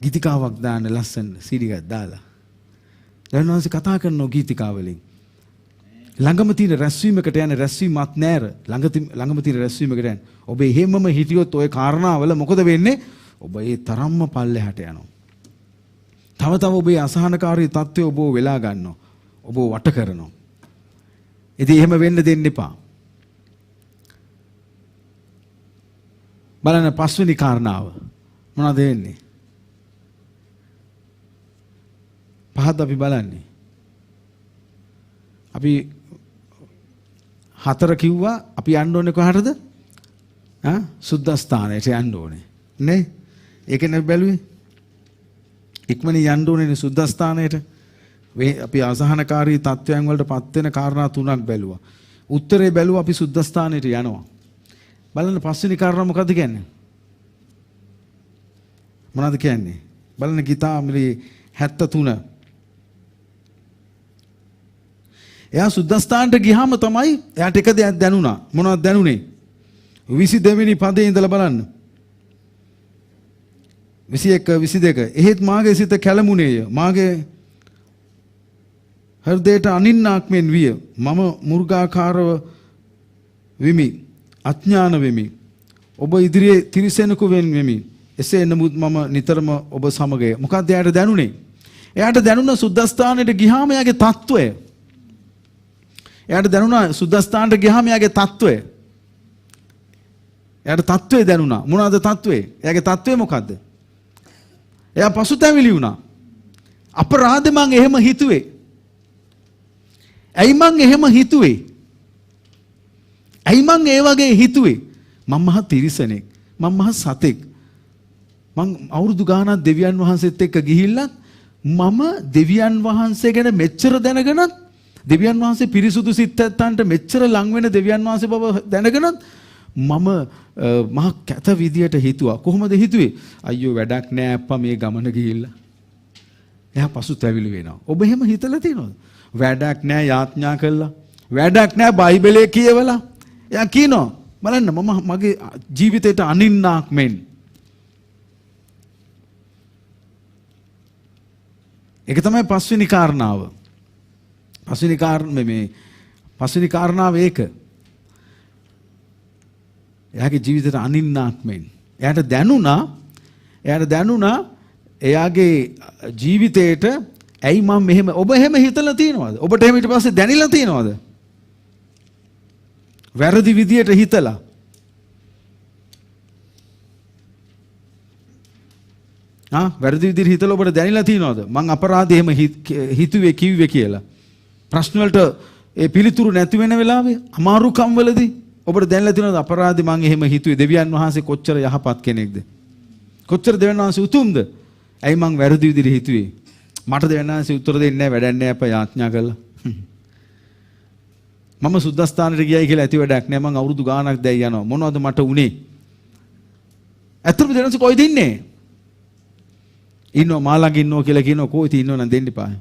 ගීතිකාවක් දාන්න ලස්සන CD එකක් දාලා. දෙවනසර කතා කරන ගීතිකාවලින් ළඟම තියෙන රැස්වීමකට යන රැස්වීමත් නෑර ළඟම තියෙන රැස්වීමකට යන ඔබ එහෙමම හිටියොත් ওই කාරණාවල මොකද වෙන්නේ? ඔබ ඒ තරම්ම පල්ලෙහාට යනවා. තව තව ඔබේ අසහනකාරී තත්ත්වය ඔබ වෙලා ගන්නවා. ඔබ වට කරනවා. ඉතින් එහෙම වෙන්න දෙන්න එපා. බලන්න පස්වෙනි කාරණාව මොනවද වෙන්නේ? පහත් අපි බලන්නේ. අපි 4 කිව්වා අපි යන්න ඕනේ කොහටද? සුද්ධස්ථානයට යන්න ඕනේ. නේ? ඒකනේ බැලුවේ. ඉක්මනින් යන්න ඕනේ සුද්ධස්ථානයට. අපි අසහනකාරී තත්වයන් වලට පත් වෙන කාරණා 3ක් බැලුවා. උත්තරේ බැලුවා අපි සුද්ධස්ථානයට යනවා. බලන්න පස්වෙනි කාරණා මොකද්ද කියන්නේ? මොනවද කියන්නේ? බලන්න ගීතාමලි 73. එයා සුද්ධස්ථානට ගියාම තමයි එයාට එක දෙයක් දැනුණා. මොනවද දැනුනේ? 22 වෙනි පදේ ඉඳලා බලන්න. 21 22 එහෙත් මාගේ සිත කැළමුණේය. මාගේ හෘදයට අනින්නාක් මෙන් විය. මම මුර්ගාකාරව වෙමි. අඥාන වෙමි. ඔබ ඉදිරියේ තිරිසනෙකු වෙමි. එසේ නමුත් මම නිතරම ඔබ සමගය. මොකක්ද එයාට දැනුනේ? එයාට දැනුණ සුද්ධස්ථානයට ගියාම එයාගේ තත්වය. එයාට දැනුණා සුද්ධස්ථානට ගියාම එයාගේ තත්වය. එයාට තත්වය දැනුණා. මොනවාද තත්වය? එයාගේ තත්වය මොකද්ද? එයා පසුතැවිලි වුණා. අපරාධ මං එහෙම හිතුවේ. ඇයි මං එහෙම හිතුවේ? ඇයි මං ඒ වගේ හිතුවේ? මම මහ තිරිසනෙක්. මම මහ සතෙක්. මං අවුරුදු ගාණක් දෙවියන් වහන්සේත් එක්ක ගිහිල්ලා මම දෙවියන් වහන්සේ ගැන මෙච්චර දැනගෙනත් දෙවියන් වහන්සේ පිරිසුදු සිත් ඇත්තන්ට මෙච්චර ලං වෙන දෙවියන් වහන්සේ බව දැනගෙනත් මම මහ කැත විදියට හිතුවා. කොහොමද හිතුවේ? අයියෝ වැඩක් නෑ අප්පා මේ ගමන ගිහිල්ලා. එයා පසුතැවිලි වෙනවා. ඔබ එහෙම හිතලා තියෙනවද? වැඩක් නෑ යාඥා කළා. වැඩක් නෑ බයිබලයේ කියවලා. එයා කියනවා බලන්න මම මගේ ජීවිතේට අනින්නාක් මෙන්. ඒක තමයි පස්වෙනි කාරණාව. පස්වෙනි කාරණාව ඒක. එයාගේ ජීවිතේට අනින්නාක් මෙන්. එයාට දැනුණා එයාගේ ජීවිතේට ඇයි මම මෙහෙම ඔබ එහෙම හිතලා තියෙනවද? ඔබට එහෙම ඊට පස්සේ දැනෙලා තියෙනවද? වැරදි විදියට හිතලා. වැරදි විදියට හිතලා ඔබට දැනෙලා තියෙනවද? මං අපරාධ එහෙම හිතුවේ කිව්වේ කියලා. ප්‍රශ්න වලට ඒ පිළිතුරු නැති වෙන වෙලාවේ අමාරුකම් වලදී ඔබට දැනලා තියෙනවද අපරාධي මං එහෙම හිතුවේ? දෙවියන් වහන්සේ කොච්චර යහපත් කෙනෙක්ද? කොච්චර දෙවියන් වහන්සේ උතුම්ද? ඇයි මං වැරදි විදියට හිතුවේ? මට දෙවියන් වහන්සේ උත්තර දෙන්නේ නැහැ වැඩක් නැහැ අප්පා යාඥා කළා. මම සුද්ධස්ථානෙට ගියයි කියලා ඇති වැඩක් නැහැ. මං අවුරුදු ගාණක් දැන් යනවා. මොනවද මට උනේ? ඇත්තටම දෙවියන් වහන්සේ කොයිද ඉන්නේ? ඉන්නෝ මා ළඟ ඉන්නෝ කියලා කියනවා. කොයිද ඉන්නෝ නම් දෙන්න එපා.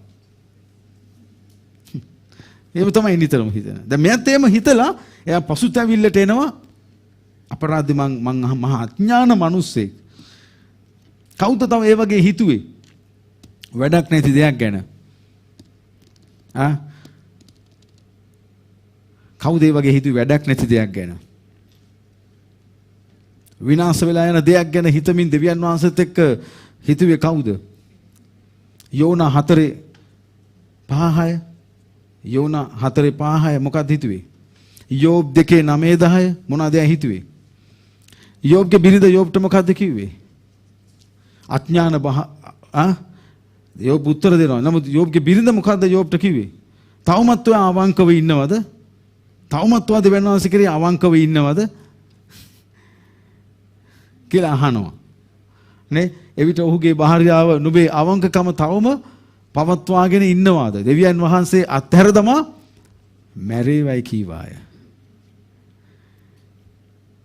එහෙම තමයි නිතරම හිතන. දැන් මෙයත් එහෙම හිතලා එයා පසුතැවිල්ලට එනවා. අපරාධි මං මහා අඥාන මිනිස්සෙක්. කවුද තව ඒ වගේ හිතුවේ? වැඩක් නැති දෙයක් ගැන. කවුද ඒ වගේ හිතුවේ වැඩක් නැති දෙයක් ගැන? විනාශ වෙලා යන දෙයක් ගැන හිතමින් දෙවියන් වහන්සේත් එක්ක හිතුවේ කවුද? යෝනා 4:5 යෝනා 4:5 මොකක්ද හිතුවේ? යෝබ් 2:9-10 මොනවද එයා හිතුවේ? යෝබ්ගේ බිරිඳ යෝබ්ට මොකක්ද කිව්වේ? අඥාන යෝබ් උත්තර දෙනවා. නමුත් යෝබ්ගේ බිරිඳ මොකක්ද යෝබ්ට කිව්වේ? තවමත් ඔයා අවංකව ඉන්නවද? තවමත් ඔයා දෙවියන් වහන්සේ කෙරේ අවංකව ඉන්නවද? කියලා අහනවා. නේ? එවිට ඔහුගේ භාර්යාව නුඹේ අවංකකම තවම පවත්වාගෙන ඉන්නවාද? දෙවියන් වහන්සේ අත්හැර දමා මැරේවයි කීවාය.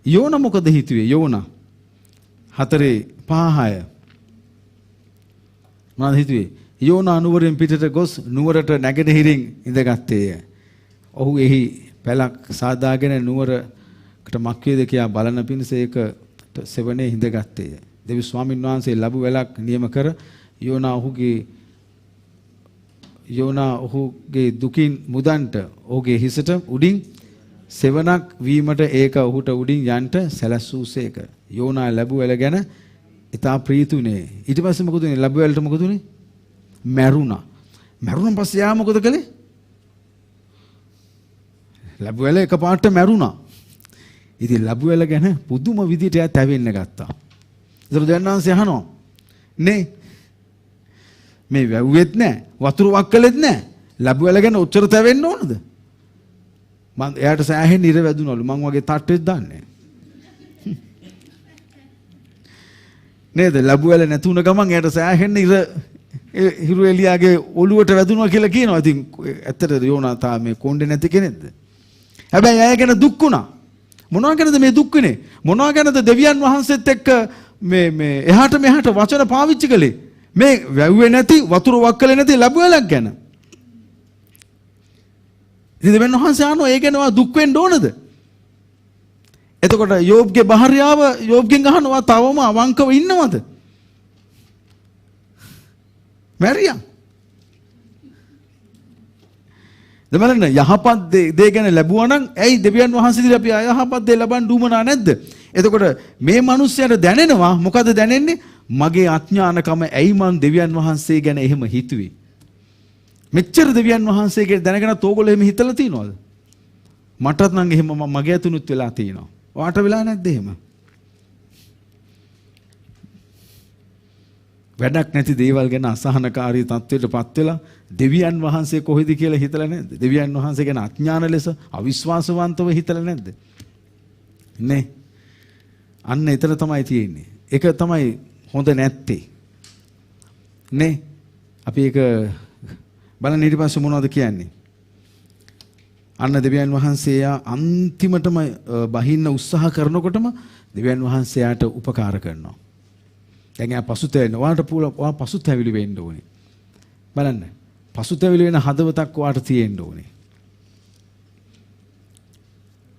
යෝනා මොකද හිතුවේ? යෝනා 4:5 මොනවද හිතුවේ? යෝනා නුවරින් පිටට ගොස් නුවරට නැගෙනහිරින් ඉඳගත්තේය. ඔහු එහි පැලක් සාදාගෙන නුවරකට මක් වේද කියා බලන පිණිස ඒකට සෙවණේ හිඳගත්තේය. දෙවි ස්වාමීන් වහන්සේ ලැබු වැලක් නියම කර යෝනා ඔහුගේ දුකින් මුදන්ට ඔහුගේ හිසට උඩින් සෙවණක් වීමට ඒක ඔහුට උඩින් යන්ට සැලැස්සූසේක. යෝනා ලැබු වැල ගැන ඉතා ප්‍රීතුනේ. ඊට පස්සේ මොකද උනේ? ලැබු වැලට මොකද උනේ? මැරුණා. මැරුණන් පස්සේ යා මොකද කළේ? ලැබු වැල එකපාරට මැරුණා. ඉතින් ලැබු වැල ගැන පුදුම විදිහට එයා තැවෙන්න ගත්තා. ඒතර දෙන්නාන්සේ අහනවා නේ මේ වැව්වෙත් නැහැ වතුර වක්කලෙත් නැහැ ලැබු වැල ගැන උච්චර තැවෙන්න ඕනද? මං එයාට සෑහෙන්න ඉර වැදුනලු. මං වගේ තට්ටෙත් දාන්නේ නේද? ලැබු වැල නැතුණ ගමන් එයාට සෑහෙන්න හිරු එලියාගේ ඔළුවට වැදුනවා කියලා කියනවා. ඉතින් ඇත්තටද යෝනා තා මේ කොණ්ඩේ නැති කෙනෙක්ද? හැබැයි අය ගැන දුක් වුණා. මොනවා ගැනද මේ දුක් වෙන්නේ? මොනවා ගැනද දෙවියන් වහන්සේත් එක්ක මේ එහාට මෙහාට වචන පාවිච්චි කළේ? මේ වැව්වේ නැති වතුර වක්කලේ නැති ලැබු වැලක් ගැන. ඉතින් දෙවියන් වහන්සේ අහනවා ඒ ගැන දුක් වෙන්න ඕනද? එතකොට යෝබ්ගේ භාර්යාව යෝබ්ගෙන් අහනවා තවම අවංකව ඉන්නවද? මැරියා. දෙමළන යහපත් දේ ගැන ලැබුවා නම් ඇයි දෙවියන් වහන්සේ ඉදිරියේ අපි අයහපත් දේ ලබන්න දුමනා නැද්ද? එතකොට මේ මිනිස්යාට දැනෙනවා මොකද දැනෙන්නේ? මගේ අඥානකම ඇයි මං දෙවියන් වහන්සේ ගැන එහෙම හිතුවේ? මෙච්චර දෙවියන් වහන්සේ ගැන දැනගෙනත් ඕගොල්ලෝ එහෙම හිතලා තියනවද? මටත් නම් එහෙම මගේ ඇතුණුත් වෙලා තියෙනවා. ඔයාට වෙලා නැද්ද එහෙම? වැඩක් නැති දේවල් ගැන අසහනකාරී තත්ත්වයටපත් වෙලා දෙවියන් වහන්සේ කොහෙද කියලා හිතලා නැද්ද? දෙවියන් වහන්සේ ගැන අඥාන ලෙස අවිශ්වාසවන්තව හිතලා නැද්ද? නේ. අන්න එතන තමයි තියෙන්නේ. ඒක තමයි හොඳ නැත්තේ. නේ. අපි ඒක බලන්න ඊට පස්සේ මොනවද කියන්නේ? අන්න දෙවියන් වහන්සේ අන්තිමටම බහින්න උත්සාහ කරනකොටම දෙවියන් වහන්සේට උපකාර කරනවා. දැන් එයා පසුතැවෙන. ඔයා පසුතැවිලි වෙන්න ඕනේ. බලන්න. පසුතැවිලි වෙන හදවතක් ඔයාට තියෙන්න ඕනේ.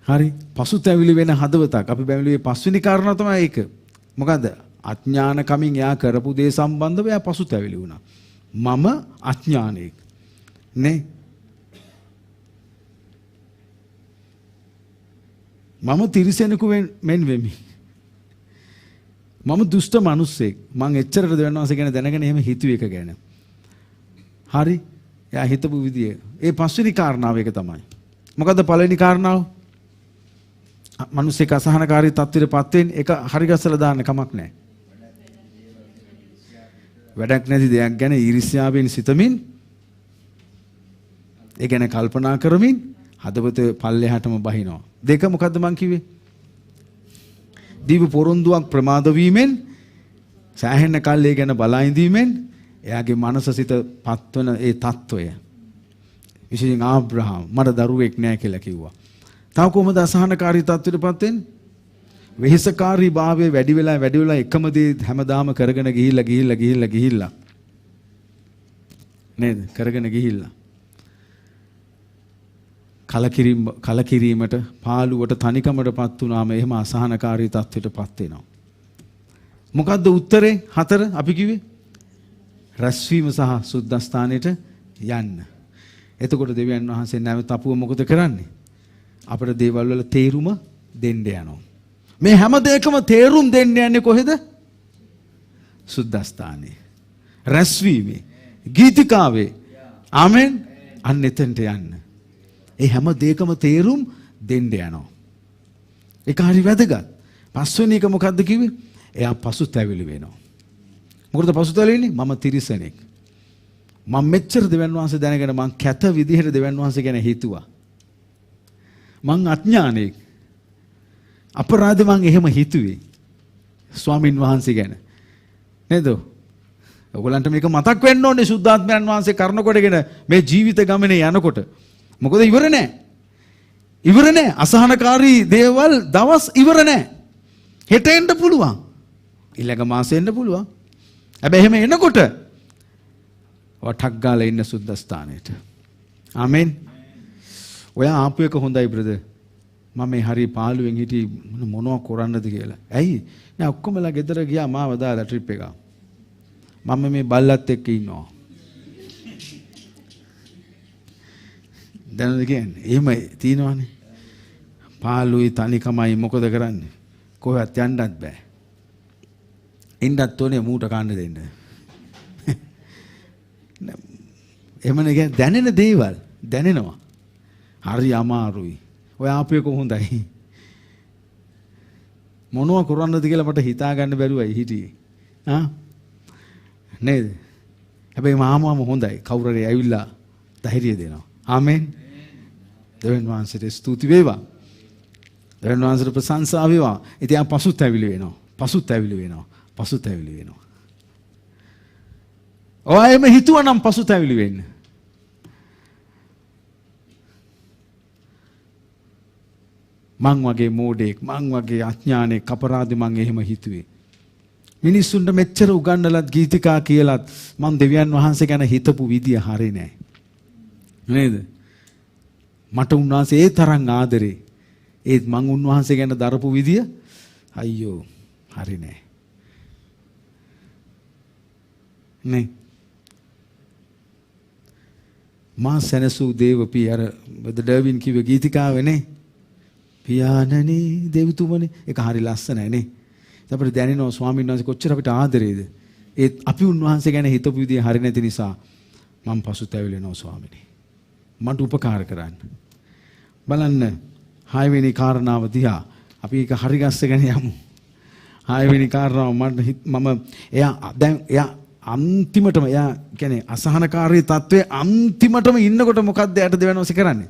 හරි. පසුතැවිලි වෙන හදවතක්. අපි බැලුවේ පස්වෙනි කාරණා තමයි ඒක. මොකද්ද? අඥාන කමින් එයා කරපු දේ සම්බන්ධව එයා පසුතැවිලි වුණා. මම අඥානෙක්. නේ? මම තිරිසනෙකු මෙන් වෙමි. මම දුෂ්ට මිනිස්සෙක්. මං එච්චරට දෙවියන් වහන්සේ ගැන දැනගෙන එහෙම හිතුවේ එක ගැන. හරි. එයා හිතපු විදිය. ඒ පස්වෙනි කාරණාව එක තමයි. මොකද්ද පළවෙනි කාරණාව? මිනිස්සෙක් අසහනකාරී තත්ත්වයටපත් වෙන්නේ ඒක හරි ගස්සලා දාන්න කමක් නැහැ. වැඩක් නැති දෙයක් ගැන ඊර්ෂ්‍යාවෙන් සිතමින් ඒ ගැන කල්පනා කරමින් හදවත පල්ලෙහාටම බහිනවා. දෙක මොකද්ද මං කිව්වේ? දීව පොරොන්දුවක් ප්‍රමාද වීමෙන් සෑහෙන කල් ඒ ගැන බලා ඉඳීමෙන් එයාගේ මනස සිත පත්වන ඒ తত্ত্বය. විශේෂයෙන් ආබ්‍රහම් මට දරුවෙක් නැහැ කියලා කිව්වා. තව කොහොමද අසහනකාරී තත්ත්වයටපත් වෙන්නේ? වෙහෙසකාරී භාවයේ වැඩි වෙලා එකම දේ හැමදාම කරගෙන ගිහිල්ලා නේද? කරගෙන ගිහිල්ලා කලකිරීමට පාළුවට තනිකමටපත් වුණාම එහෙම අසහනකාරී තත්ත්වයටපත් වෙනවා. මොකද්ද උත්තරේ 4 අපි කිව්වේ? රැස්වීම සහ සුද්ධස්ථානෙට යන්න. එතකොට දෙවියන් වහන්සේ නැවත අපුව මොකද කරන්නේ? අපේ දේවල් වල තේරුම දෙන්න යනවා. මේ හැම දෙයකම තේරුම් දෙන්න යන්නේ කොහෙද? සුද්ධස්ථානේ. රැස්වීමේ, ගීතිකාවේ. ආමෙන්. අන්න එතනට යන්න. ඒ හැම දෙයකම තේරුම් දෙන්න යනවා. ඒක හරි වැදගත්. පස්වෙනි එක මොකද්ද කිව්වේ? එයා පසුතැවිලි වෙනවා. මොකද පසුතැවිලි වෙන්නේ? මම තිරිසනෙක්. මම මෙච්චර දෙවියන් වහන්සේ දැනගෙන මං කැත විදිහට දෙවියන් වහන්සේ ගැන හිතුවා. මං අඥානෙක්. අපරාධ මං එහෙම හිතුවේ. ස්වාමින් වහන්සේ ගැන. නේද? ඔයගලන්ට මේක මතක් වෙන්න ඕනේ සුද්ධාත්මයන් වහන්සේ කරන කොටගෙන මේ ජීවිත ගමනේ යනකොට. මොකද ඉවර නෑ. ඉවර නෑ. අසහනකාරී දේවල් දවස් ඉවර නෑ. හෙට එන්න පුළුවන්. ඊළඟ මාසෙ එන්න පුළුවන්. හැබැයි එහෙම එනකොට වටක් ගාලා ඉන්න සුද්ධස්ථානෙට. ආමෙන්. ඔයා ආපු එක හොඳයි බ්‍රදර්. මම මේ හරි පාළුවෙන් හිටි මොනවා කරන්නද කියලා. ඇයි? නෑ ඔක්කොමලා ගෙදර ගියා මාව දාලා ට්‍රිප් එක. මම මේ බල්ලත් එක්ක ඉන්නවා. දැනද කියන්නේ? එහෙම තියෙනවනේ. පාළුයි තනිකමයි මොකද කරන්නේ? කොහෙවත් යන්නත් බෑ. ඉන්නත් ඕනේ මූට කන්න දෙන්න. එහෙමනේ කියන්නේ දැනෙන දේවල් දැනෙනවා. හරි අමාරුයි. ඔය ආපු එක හොඳයි. මොනවා කරන්නද කියලා මට හිතා ගන්න බැරුවයි හිටියේ. නේද? හැබැයි මාමම හොඳයි. කවුරු හරි ඇවිල්ලා ධෛර්යය දෙනවා. ආමෙන්. දෙවියන් වහන්සේට ස්තුති වේවා. දෙවියන් වහන්සේට ප්‍රශංසා වේවා. ඉතින් ආ පසුතැවිලි වෙනවා. පසුතැවිලි වෙනවා. පසුතැවිලි වෙනවා. ඔයම හිතුවනම් පසුතැවිලි වෙන්න. මං වගේ මෝඩෙක්, මං වගේ අඥානෙක්, අපරාධි මං එහෙම හිතුවේ. මිනිස්සුන්ට මෙච්චර උගන්නලත් ගීතිකා කියලත් මං දෙවියන් වහන්සේ ගැන හිතපු විදිය හරි නෑ. නේද? මට උන්වහන්සේ ඒ තරම් ආදරේ. ඒත් මං උන්වහන්සේ ගැන දරපු විදිය අයියෝ හරි නෑ. නේ. මා සැනසූ දේව පිය අර ඩර්වින් කිව්ව ගීතිකාවේ නේ. පියාණනි දෙවිතුමනි ඒක හරි ලස්සනයි නේ. අපිට දැනෙනවා ස්වාමීන් වහන්සේ කොච්චර අපිට ආදරේද. ඒත් අපි උන්වහන්සේ ගැන හිතපු විදිය හරි නැති නිසා මම පසුතැවිලි වෙනවා ස්වාමීනි. මට උපකාර කරන්න. බලන්න 6 වෙනි කාරණාව දිහා අපි ඒක හරි ගස්සගෙන යමු. 6 වෙනි කාරණාව මම එයා අන්තිමටම එයා කියන්නේ අසහනකාරී තත්වයේ අන්තිමටම ඉන්නකොට මොකද්ද යට දෙවියන් වහන්සේ කරන්නේ?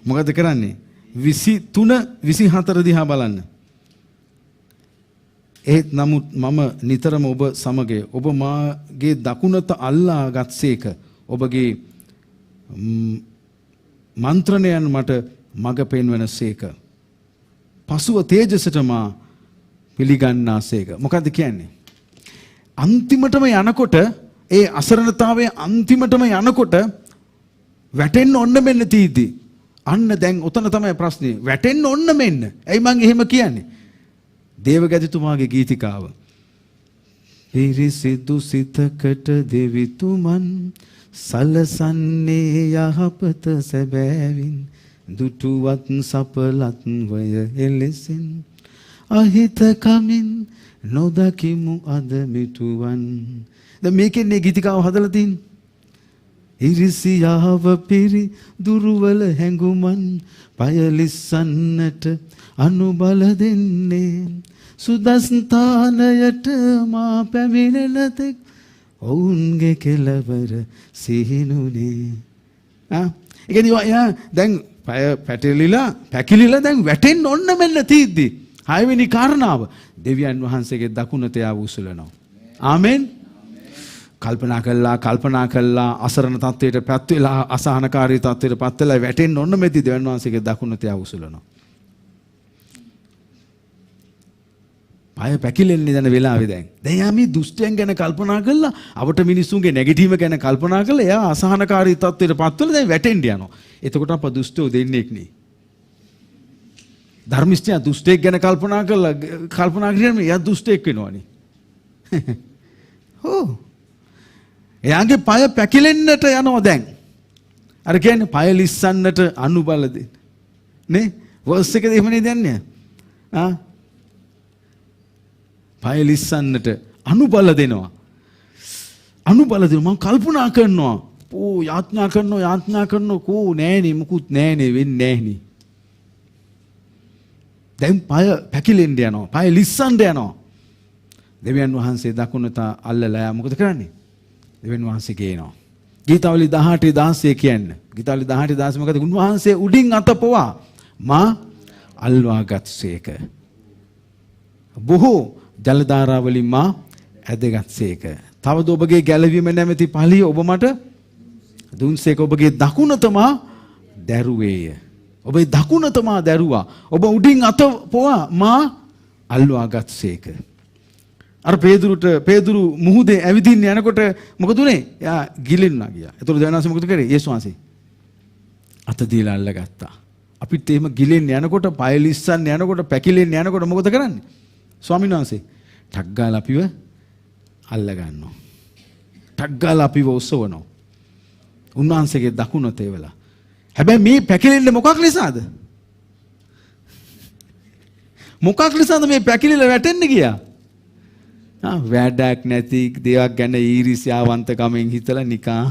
මොකද්ද කරන්නේ? 23 24 දිහා බලන්න. ඒත් නමුත් මම නිතරම ඔබ සමග ඔබ මාගේ දකුණත අල්ලා ගත්සේක. ඔබගේ මන්ත්‍රණයන් මට මඟ පෙන්වනසේක. පසුව තේජසට මා පිළිගන්නාසේක. මොකද්ද කියන්නේ? අන්තිමටම යනකොට ඒ අසරණතාවයේ අන්තිමටම යනකොට වැටෙන්න ඔන්න මෙන්න තීදි. අන්න දැන් ඔතන තමයි ප්‍රශ්නේ. වැටෙන්න ඔන්න මෙන්න. ඇයි මං එහෙම කියන්නේ? දේවගැතිතුමාගේ ගීතිකාව. පිරිසිදු සිතකට දෙවිතුමන් සලසන්නේ යහපත සැබෑවින් දුටුවත් සපලත් වය එලෙසින් අහිත කමින් නොදකිමු අද මිටුවන්. දැන් මේකෙන්නේ ගීතිකාව හදලා තියෙන්නේ. ඉරිසියාව පිරි දුර්වල හැඟුමන් පයලිස්සන්නට අනුබල දෙන්නේ සුදස්ථානයට මා පැමිණෙන තෙක් ඔවුන්ගේ කෙලවර සිහිනුනේ. ඒ කියන්නේ දැන් පැකිලිලා දැන් වැටෙන්න ඔන්න මෙන්න තීද්දි 6 වෙනි කාරණාව දෙවියන් වහන්සේගේ දකුණත යා උසුලනවා. ආමෙන්. කල්පනා කළා අසරණ තත්වයට පත් වෙලා අසහනකාරී තත්වයට පත් වෙලා වැටෙන්න ඔන්න මෙති දෙවියන් වහන්සේගේ දකුණත යා උසුලනවා. පාය පැකිලෙන්නේ දැන් වෙලාවේ දැන්. දැන් යා මේ දුෂ්ටයන් ගැන කල්පනා කරලා අපට මිනිස්සුන්ගේ නෙගටිව් ගැන කල්පනා කරලා එයා අසහනකාරී තත්ත්වයට පත් වෙලා දැන් වැටෙන්න යනවා. එතකොට අප දුෂ්ටෝ දෙන්නේක් නේ. ධර්මිෂ්ඨයා දුෂ්ටයෙක් ගැන කල්පනා කරගෙන එයා දුෂ්ටයෙක් වෙනවනේ. හෝ. එයාගේ පාය පැකිලෙන්නට යනවා දැන්. අර කියන්නේ පාය ලිස්සන්නට අනුබල දෙන්න. නේ? වර්ස් එකේ එහෙමනේ දන්නේ. පාය ලිස්සන්නට අනුබල දෙනවා. අනුබල දෙනවා. මම කල්පනා කරනවා. යාඥා කරනවා කෝ නෑනේ මුකුත් නෑනේ වෙන්නේ නෑනේ. දැන් පාය පැකිලෙන්න යනවා. පාය ලිස්සන්න යනවා. දෙවියන් වහන්සේ දකුණට අල්ලලා යා මොකද කරන්නේ? දෙවියන් වහන්සේ කියනවා. ගීතාවලි 18:16 කියන්නේ. ගීතාවලි 18:16 මොකද? උන්වහන්සේ උඩින් අතපොවා මා අල්වාගත්සේක. බොහෝ ජලධාරාවලින් මා ඇදගත්සේක. තවද ඔබගේ ගැලවීම නැමැති පලිය ඔබ මට දුන්සේක. ඔබගේ දකුණත මා දැරුවේය. ඔබේ දකුණත මා දැරුවා. ඔබ උඩින් අතපොවා මා අල්වාගත්සේක. අර පේදුරු මුහුදේ ඇවිදින්න යනකොට මොකද උනේ? එයා ගිලින්නා ගියා. ඒතර දෙවනාසෙ මොකද කරේ? යේසුස් වහන්සේ අත දීලා අල්ලගත්තා. අපිත් එහෙම ගිලෙන්න යනකොට, පය ලිස්සන්න යනකොට, පැකිලෙන්න යනකොට මොකද කරන්නේ? ස්වාමීන් වහන්සේ ටක් ගාලා අපිව අල්ල ගන්නවා. ටක් ගාලා අපිව ඔසවනවා. උන්වහන්සේගේ දකුණ තේවලා. හැබැයි මේ පැකිලෙන්නේ මොකක් නිසාද? මොකක් නිසාද මේ පැකිලිලා වැටෙන්න ගියා? වැඩක් නැති දේවල් ගැන ඊර්ෂ්‍යාවන්තකමෙන් හිතලා නිකා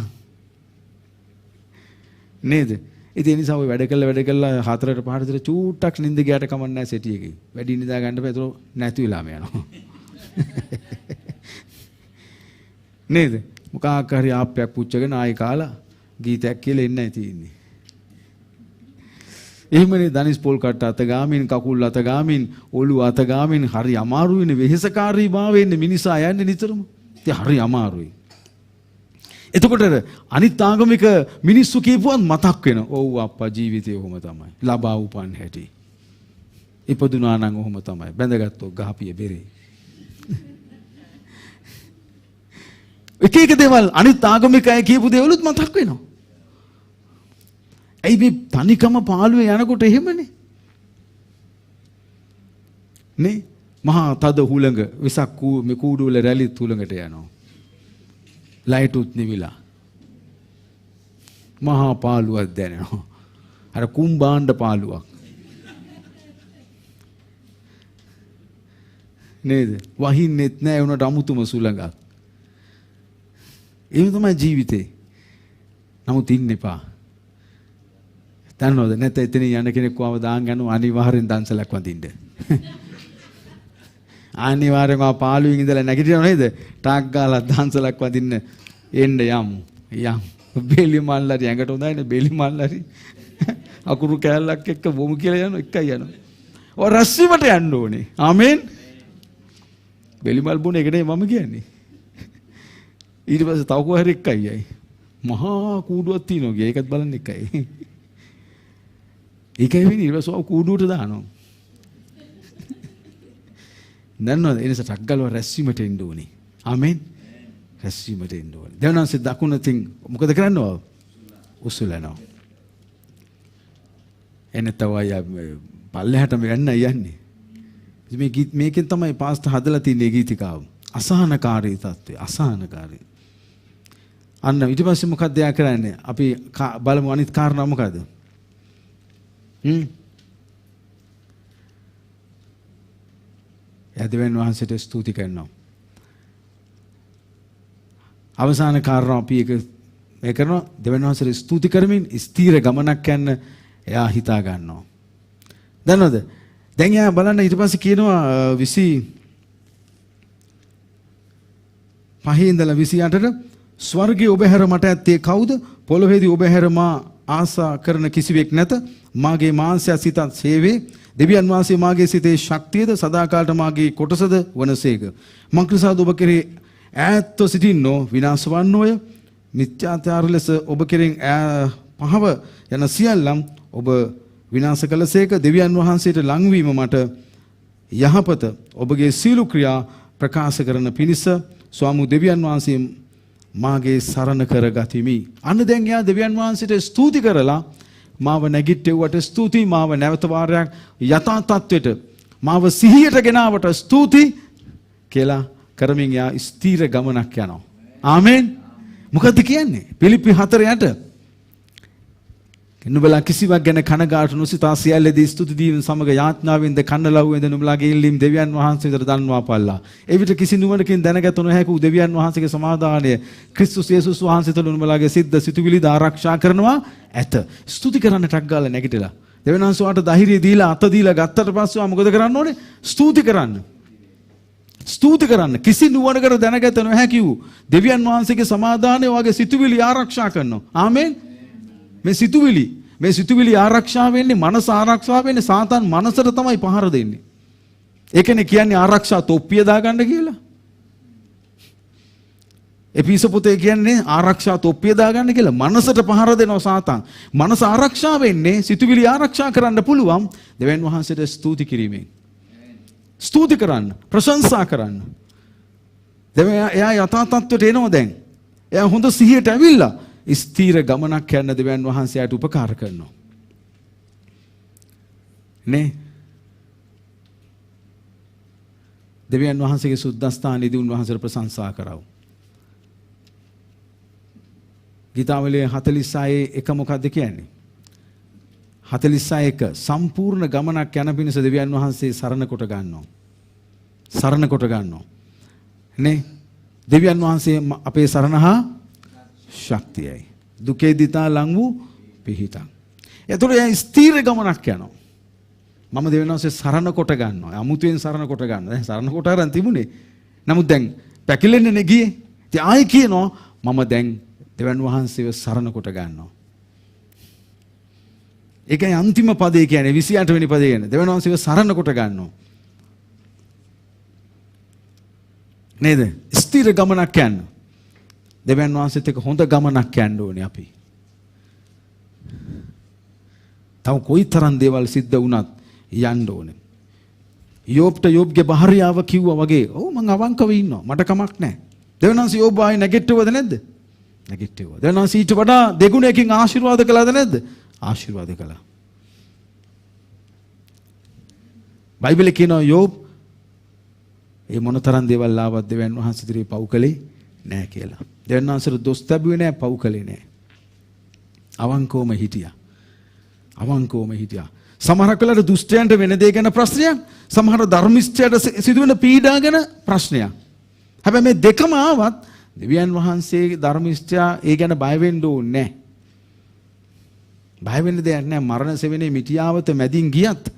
නේද? ඉතින් ඒ නිසා ඔය වැඩ කළා 4ට 5ට විතර චූට්ටක් නිින්ද ගියාට කමක් නැහැ සෙටි එකේ. වැඩි නිදා ගන්න බෑ. ඒක නැති වෙලාම යනවා. නේද? මොකක් හරි ආප්පයක් පුච්චගෙන ආයි කාලා ගීතයක් කියලා එන්නයි තියෙන්නේ. එහෙමනේ දනිස් පොල් කට්ට අත ගාමින් කකුල් අත ගාමින් ඔළුව අත ගාමින් හරි අමාරු වෙන වෙහෙසකාරී භාවයෙන් මිනිසා යන්නේ නිතරම. ඉතින් හරි අමාරුයි. එතකොට අනිත් ආගමික මිනිස්සු කියපුවත් මතක් වෙන. ඔව් අප්පා ජීවිතේ ඔහොම තමයි. ලබා උපන් හැටි. ඉපදුනා නම් ඔහොම තමයි. බැඳගත්තොත් ගහපිය බෙරේ. එක දේවල් අනිත් ආගමික අය කියපු දේවලුත් මතක් වෙනවා. ඇයි මේ තනිකම පාළුවේ යනකොට එහෙමනේ? නේ? මහා තද හුළඟ විසක් මේ කූඩු වල රැලිත් හුළඟට යනවා. ලයිටුත් නිවිලා. මහා පාළුවක් දැනෙනවා. අර කුම්බාණ්ඩ පාළුවක්. නේද? වහින්නෙත් නෑ උනට අමුතුම සුළඟක්. ඒ තමයි ජීවිතේ. නමුත් ඉන්න එපා. දන්නවද නැත්නම් එතන යන කෙනෙක් වව දාන් යනවා අනිවාර්යෙන් දන්සලක් වඳින්න. අනිවාර්යෙන්ම පාළුවෙන් ඉඳලා නැගිටිනව නේද? ටාක් ගාලා දන්සලක් වඳින්න එන්න යමු. බෙලි මල්ලාරි ඇඟට හොඳයිනේ බෙලි මල්ලාරි. අකුරු කෑල්ලක් එක්ක බොමු කියලා යනවා එකයි යනවා. ඔය රස්සිමට යන්න ඕනේ. ආමෙන්. බෙලි මල් බොන එකනේ මම කියන්නේ. ඊට පස්සේ තව කොහරි එකයි යයි. මහා කූඩුවක් තියෙනවා ගියා. ඒකත් බලන්න එකයි. ඒකයි වෙන්නේ ඊට පස්සේ කූඩුවට දානවා. දන්නවද? ඒ නිසා ටක් ගාලා රැස්වීමට එන්න ඕනේ. ආමෙන්. රැස්වීමට එන්න ඕනේ. දෙවනාන්සේ දකුණතින් මොකද කරන්නව? උසුලනවා. එන්න තව අය පල්ලෙහාටම යන්නේ. මේකෙන් තමයි පාස්ටර් හදලා තියෙන්නේ ගීතිකාව. අසහනකාරී තත්ත්වය. අසහනකාරී. අන්න ඊට පස්සේ මොකක්ද යා කරන්නේ? අපි බලමු අනිත් කාරණා මොකද්ද? දෙවියන් වහන්සේට ස්තුති කරනවා. අවසාන කාරණා අපි මේ කරනවා දෙවියන් වහන්සේට ස්තුති කරමින් ස්ථීර ගමනක් යන්න එයා හිතා ගන්නවා. දන්නවද? දැන් එයා බලන්න ඊට පස්සේ කියනවා 25 ඉඳලා 28ට ස්වර්ගයේ ඔබ හැර මට ඇත්තේ කවුද? පොළොවේදී ඔබ හැර මා ආසා කරන කිසිවෙක් නැත. මාගේ මාංශය සිතත් සේවේ. දෙවියන් වහන්සේ මාගේ සිතේ ශක්තියද සදාකාලට මාගේ කොටසද වනසේක. මක්නිසාද ඔබ කෙරේ ඈත්ව සිටින්නෝ විනාශ වන්නෝය. මිත්‍යාචාර ලෙස ඔබ කෙරෙන් පහව යන සියල්ලම් ඔබ විනාශ කළසේක. දෙවියන් වහන්සේට ලංවීම මට යහපත ඔබගේ සීල ක්‍රියා ප්‍රකාශ කරන පිණිස ස්වාමි දෙවියන් වහන්සේ මාගේ සරණ කරගතිමි. අන්න දැන් යා දෙවියන් වහන්සේට ස්තුති කරලා මාව නැගිට්ටෙව්වට ස්තුතියි, මාව නැවත වාරයක් යථා තත්වෙට මාව සිහියට ගෙනාවට ස්තුතියි කියලා කරමින් යා ස්ථීර ගමනක් යනවා. ආමෙන්. මොකද්ද කියන්නේ? පිලිප්පි 4:8 නුඹලා කිසිවක් ගැන කනගාටු නොසිතා සියල්ලදී ස්තුති දීම සමග යාඥාවෙන්ද කන්නලව්වෙන්ද නුඹලාගේ ඉල්ලීම් දෙවියන් වහන්සේට දන්වා පල්ලා. එවිට කිසි නුවණකින් දැනගත නොහැකි වූ දෙවියන් වහන්සේගේ සමාදානය ක්‍රිස්තුස් යේසුස් වහන්සේ තුළ නුඹලාගේ සිද්ද සිතුවිලිද ආරක්ෂා කරනවා ඇත. ස්තුති කරන්න ටක් ගාලා නැගිටලා දෙවියන් වහන්සේ වාට ධෛර්යය දීලා අත දීලා ගත්තට පස්සේ මොකද කරන්න ඕනේ? ස්තුති කරන්න. ස්තුති කරන්න. කිසි නුවණකට දැනගත නොහැකි වූ දෙවියන් වහන්සේගේ සමාදානය වාගේ සිතුවිලි ආරක්ෂා කරනවා. ආමෙන්. මේ සිතුවිලි ආරක්ෂා වෙන්නේ, මනස ආරක්ෂා වෙන්නේ සාතන් මනසට තමයි පහර දෙන්නේ. ඒකනේ කියන්නේ ආරක්ෂා තොප්පිය දාගන්න කියලා. එපිස පොතේ කියන්නේ ආරක්ෂා තොප්පිය දාගන්න කියලා. මනසට පහර දෙනවා සාතන්. මනස ආරක්ෂා වෙන්නේ, සිතුවිලි ආරක්ෂා කරන්න පුළුවන් දෙවියන් වහන්සේට ස්තුති කිරීමෙන්. ස්තුති කරන්න, ප්‍රශංසා කරන්න. එයා යථා තත්ත්වයට එනවා දැන්. එයා හොඳ සිහියට ඇවිල්ලා ස්ථීර ගමනක් යන දෙවියන් වහන්සේට උපකාර කරනවා. නේ? දෙවියන් වහන්සේගේ සුද්ධස්ථානයේදී උන්වහන්සේට ප්‍රශංසා කරව. ගීතාවලිය 46:1 මොකක්ද කියන්නේ? 46:1 සම්පූර්ණ ගමනක් යන පිණිස දෙවියන් වහන්සේ සරණ කොට ගන්නවා. සරණ කොට ගන්නවා. නේ? දෙවියන් වහන්සේ අපේ සරණ හා ශක්තියයි. දුකේ දිතා ලං වූ පිහිටක්. එතකොට එයා ස්ථීර ගමනක් යනවා. මම දෙවියන් වහන්සේ සරණ කොට ගන්නවා. අමුතුවෙන් සරණ කොට ගන්නවා. දැන් සරණ කොට අරන් තිබුණේ. නමුත් දැන් පැකිලෙන්නේ නේ ගියේ. ඉතින් ආයි කියනවා මම දැන් දෙවියන් වහන්සේව සරණ කොට ගන්නවා. ඒකයි අන්තිම පදේ කියන්නේ 28 වෙනි පදේ කියන්නේ. දෙවියන් වහන්සේව සරණ කොට ගන්නවා. නේද? ස්ථීර ගමනක් යන්න. දෙවියන් වහන්සේත් එක්ක හොඳ ගමනක් යන්න ඕනේ අපි. තව කොයිතරම් දේවල් සිද්ධ වුණත් යන්න ඕනේ. යෝබ්ට යෝබ්ගේ භාර්යාව කිව්වා වගේ, "ඔව් මං අවංකව ඉන්නවා. මට කමක් නැහැ." දෙවියන් වහන්සේ යෝබ් ආයි නැගිට්ටුවද නැද්ද? නැගිට්ටුවා. දෙවියන් වහන්සේ ඊට වඩා දෙගුණයකින් ආශිර්වාද කළාද නැද්ද? ආශිර්වාද කළා. බයිබලේ කියනවා යෝබ් ඒ මොනතරම් දේවල් ආවත් දෙවියන් වහන්සේ ඉදිරියේ පව් කළේ නැහැ කියලා. දෙවියන් වහන්සේට දොස් තැබුවේ නැහැ, පව් කළේ නැහැ. අවංකවම හිටියා. අවංකවම හිටියා. සමහරක් වෙලාවට දුෂ්ටයන්ට වෙන දේ ගැන ප්‍රශ්නයක්, සමහර ධර්මිෂ්ඨයට සිදුවෙන පීඩා ගැන ප්‍රශ්නයක්. හැබැයි මේ දෙකම ආවත් දෙවියන් වහන්සේගේ ධර්මිෂ්ඨයා ඒ ගැන බය වෙන්න ඕනේ නැහැ. බය වෙන්න දෙයක් නැහැ. මරණ සෙවෙනේ මිටියාවත මැදින් ගියත්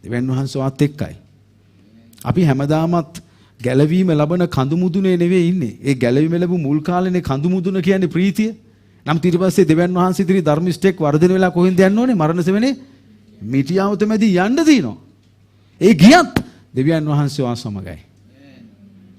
දෙවියන් වහන්සේවත් එක්කයි. අපි හැමදාමත් ගැලවීම ලබන කඳු මුදුනේ නෙවෙයි ඉන්නේ. ඒ ගැලවීම ලැබු මුල් කාලේනේ කඳු මුදුන කියන්නේ ප්‍රීතිය. නම් ඊට පස්සේ දෙවියන් වහන්සේ ඉදිරි ධර්මිෂ්ඨෙක් වර්ධනය වෙලා කොහෙන්ද යන්න ඕනේ? මරණ සෙවෙනේ මිටියාවත මැදි යන්න දිනවා. ඒ ගියත් දෙවියන් වහන්සේ වා සමගයි.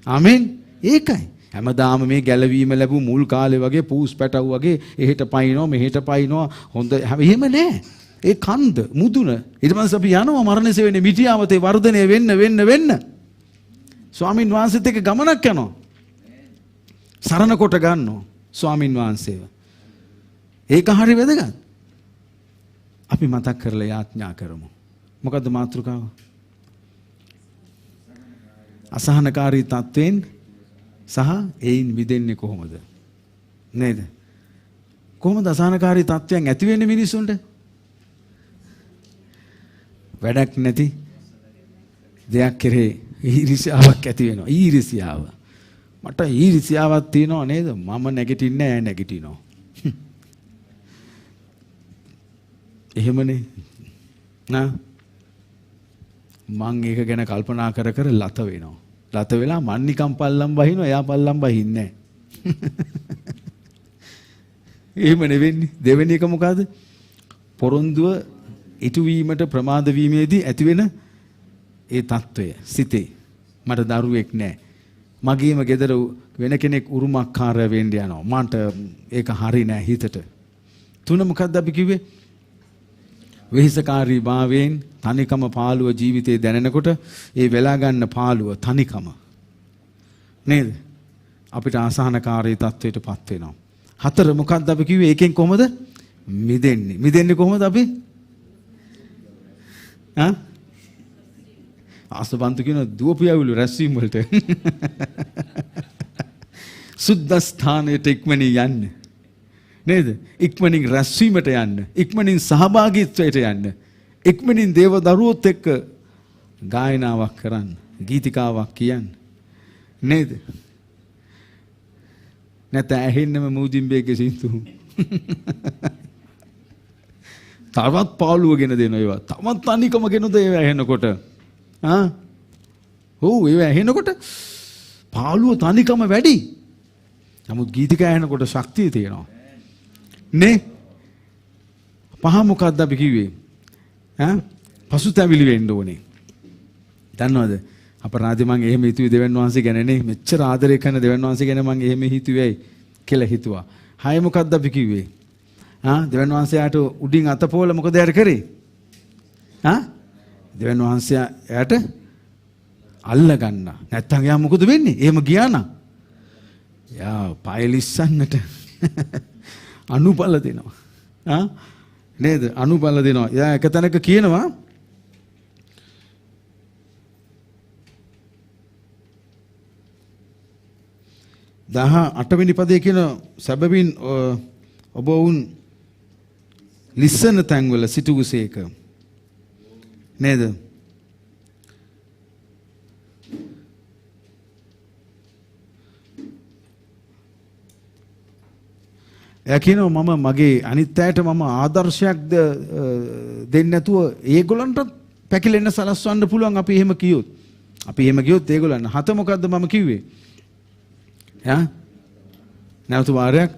ආමෙන්. ඒකයි. හැමදාම මේ ගැලවීම ලැබු මුල් කාලේ වගේ පූස් පැටව් වගේ එහෙට පයින්නවා මෙහෙට පයින්නවා හොඳ එහෙම නෑ. ඒ කන්ද මුදුන ඊට පස්සේ අපි යනවා මරණ සෙවෙනේ මිටියාවතේ වර්ධනය වෙන්න. ස්වාමින් වහන්සේත් එක්ක ගමනක් යනවා. සරණ කොට ගන්නවා ස්වාමින් වහන්සේව. ඒක හරි වැදගත්. අපි මතක් කරලා යාඥා කරමු. මොකද්ද මාතෘකාව? අසහනකාරී තත්වෙන් සහ එයින් මිදෙන්නේ කොහොමද? නේද? කොහොමද අසහනකාරී තත්වයන් ඇති වෙන්නේ මිනිසුන්ට? වැඩක් නැති දෙයක් කෙරේ ඊර්ෂ්‍යාවක් ඇති වෙනවා. ඊර්ෂ්‍යාව. මට ඊර්ෂ්‍යාවක් තියෙනව නේද? මම නැගිටින්නේ නැහැ නැගිටිනවා. එහෙමනේ. මං ඒක ගැන කල්පනා කර ලත වෙනවා. ලත වෙලා මන් නිකම් පල්ලම් බහිනවා, එයා පල්ලම් බහින්නේ නැහැ. එහෙම නෙවෙන්නේ. දෙවෙනි එක මොකද්ද? පොරොන්දුව ඉටු වීමට ප්‍රමාද වීමේදී ඇතිවෙන ඒ తত্ত্বය සිතේ. මට දරුවෙක් නැහැ. මගේම ගෙදර වෙන කෙනෙක් උරුමකාරය වෙන්න යනවා. මට ඒක හරි නෑ හිතට. තුන මොකද්ද අපි කිව්වේ? වෙහෙසකාරී භාවයෙන් තනිකම පාළුව ජීවිතේ දැනෙනකොට ඒ වෙලා ගන්න පාළුව තනිකම නේද? අපිට අසහනකාරී තත්වයටපත් වෙනවා. 4 මොකක්ද අපි කිව්වේ? ඒකෙන් කොහොමද මිදෙන්නේ? මිදෙන්නේ කොහොමද අපි? ආසබන්තු කියන දුවපියවිලු රැස්වීම වලට සුද්ධස්ථානයට ඉක්මනින් යන්න නේද? ඉක්මනින් රැස්වීමට යන්න, ඉක්මනින් සහභාගීත්වයට යන්න, ඉක්මනින් දේව දරුවොත් එක්ක ගායනාවක් කරන්න, ගීතිකාවක් කියන්න නේද? නැත්නම් ඇහෙන්නම මූදින්බේගේ සින්තු තවත් පාළුවගෙන දෙන ඒවා, තවත් තනිකම ගෙනද ඒවා ඇහෙනකොට ඒවා ඇහෙනකොට පාළුව තනිකම වැඩි. නමුත් ගීතිකා ඇහෙනකොට ශක්තිය තියෙනවා නේ. 5 මොකක්ද අපි කිව්වේ? පසුතැවිලි වෙන්න ඕනේ. දන්නවද? අපරාධි මං එහෙම හිතුවේ දෙවියන් වහන්සේ ගැන නේ. මෙච්චර ආදරය කරන දෙවියන් වහන්සේ ගැන මං එහෙම හිතුවේ කියලා හිතුවා. 6 මොකක්ද අපි කිව්වේ? දෙවියන් වහන්සේට උඩින් අතපොල මොකද යාර කරේ? දෙවියන් වහන්සේ යාට අල්ල ගන්න. නැත්තම් යා මොකද වෙන්නේ? එහෙම ගියා නම් යා පයලිස්සන්නට අනුබල දෙනවා. නේද? අනුබල දෙනවා. යා එක තැනක කියනවා දහ 8 වෙනි පදයේ කියන සැබවින් ඔබ වුන් ලිස්සන තැන්වල සිටුසේක නේද? එයා කියනවා මම මගේ අනිත් අයට මම ආදර්ශයක් දෙන්නේ නැතුව ඒගොල්ලන්ට පැකිලෙන්න සලස්වන්න පුළුවන් අපි එහෙම කියොත්. අපි එහෙම කියොත් ඒගොල්ලන් 7 මොකද්ද මම කිව්වේ? නැවත වාරයක්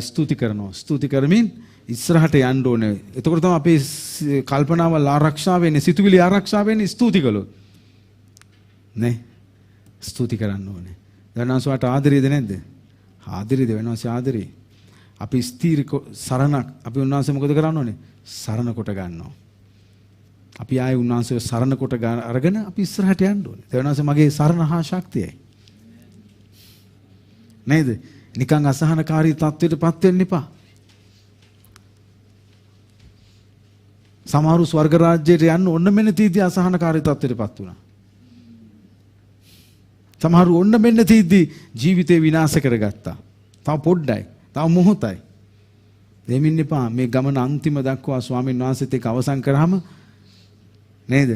ස්තුති කරනවා. ස්තුති කරමින් ඉස්සරහට යන්න ඕනේ. එතකොට තමයි අපේ කල්පනාවල් ආරක්ෂා වෙන්නේ, සිතුවිලි ආරක්ෂා වෙන්නේ ස්තුති කළොත්. නේ? ස්තුති කරන්න ඕනේ. දැනන්සවට ආදරේද නැද්ද? ආදරේද වෙනවාසේ ආදරේ. අපි ස්ථීර සරණක් අපි උන්වහන්සේ මොකද කරන්න ඕනේ? සරණ කොට ගන්නවා. අපි ආයේ උන්වහන්සේ සරණ කොට අරගෙන අපි ඉස්සරහට යන්න ඕනේ. දෙවනවාසේ මගේ සරණ හා ශක්තියයි. නේද? නිකන් අසහනකාරී තත්ත්වයටපත් වෙන්න එපා. සමහරු ස්වර්ග රාජ්‍යයට යන්න ඔන්න මෙන්න තීදී අසහනකාරී තත්ත්වයටපත් වුණා. සමහරු ඔන්න මෙන්න තීදී ජීවිතේ විනාශ කරගත්තා. තව පොඩ්ඩයි. තව මොහොතයි. දෙමින් එපා. මේ ගමන අන්තිම දක්වා ස්වාමීන් වහන්සේත් එක්ක අවසන් කරාම නේද?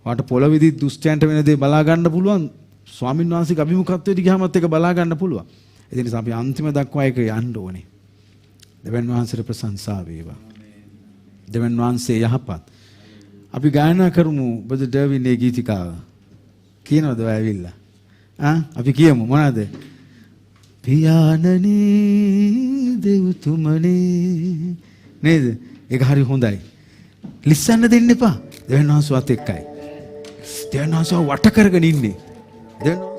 වාට පොළොවේදී දුෂ්ටයන්ට වෙන දේ බලා ගන්න පුළුවන්. ස්වාමීන් වහන්සේගේ අභිමුඛත්වයට ගියාමත් ඒක බලා ගන්න පුළුවන්. ඒ නිසා අපි අන්තිම දක්වා ඒක යන්න ඕනේ. දෙවියන් වහන්සේට ප්‍රශංසා වේවා. දෙවියන් වහන්සේ යහපත්. අපි ගායනා කරමු බද ඩර්වින්නේ ගීතිකාව. කියනවද ඔය ඇවිල්ලා? අපි කියමු මොනවද? පියාණනි දෙව්තුමනි නේද? ඒක හරි හොඳයි. ලිස්සන්න දෙන්න එපා. දෙවියන් වහන්සේවත් එක්කයි. දෙවියන් වහන්සේ වට කරගෙන ඉන්නේ. Then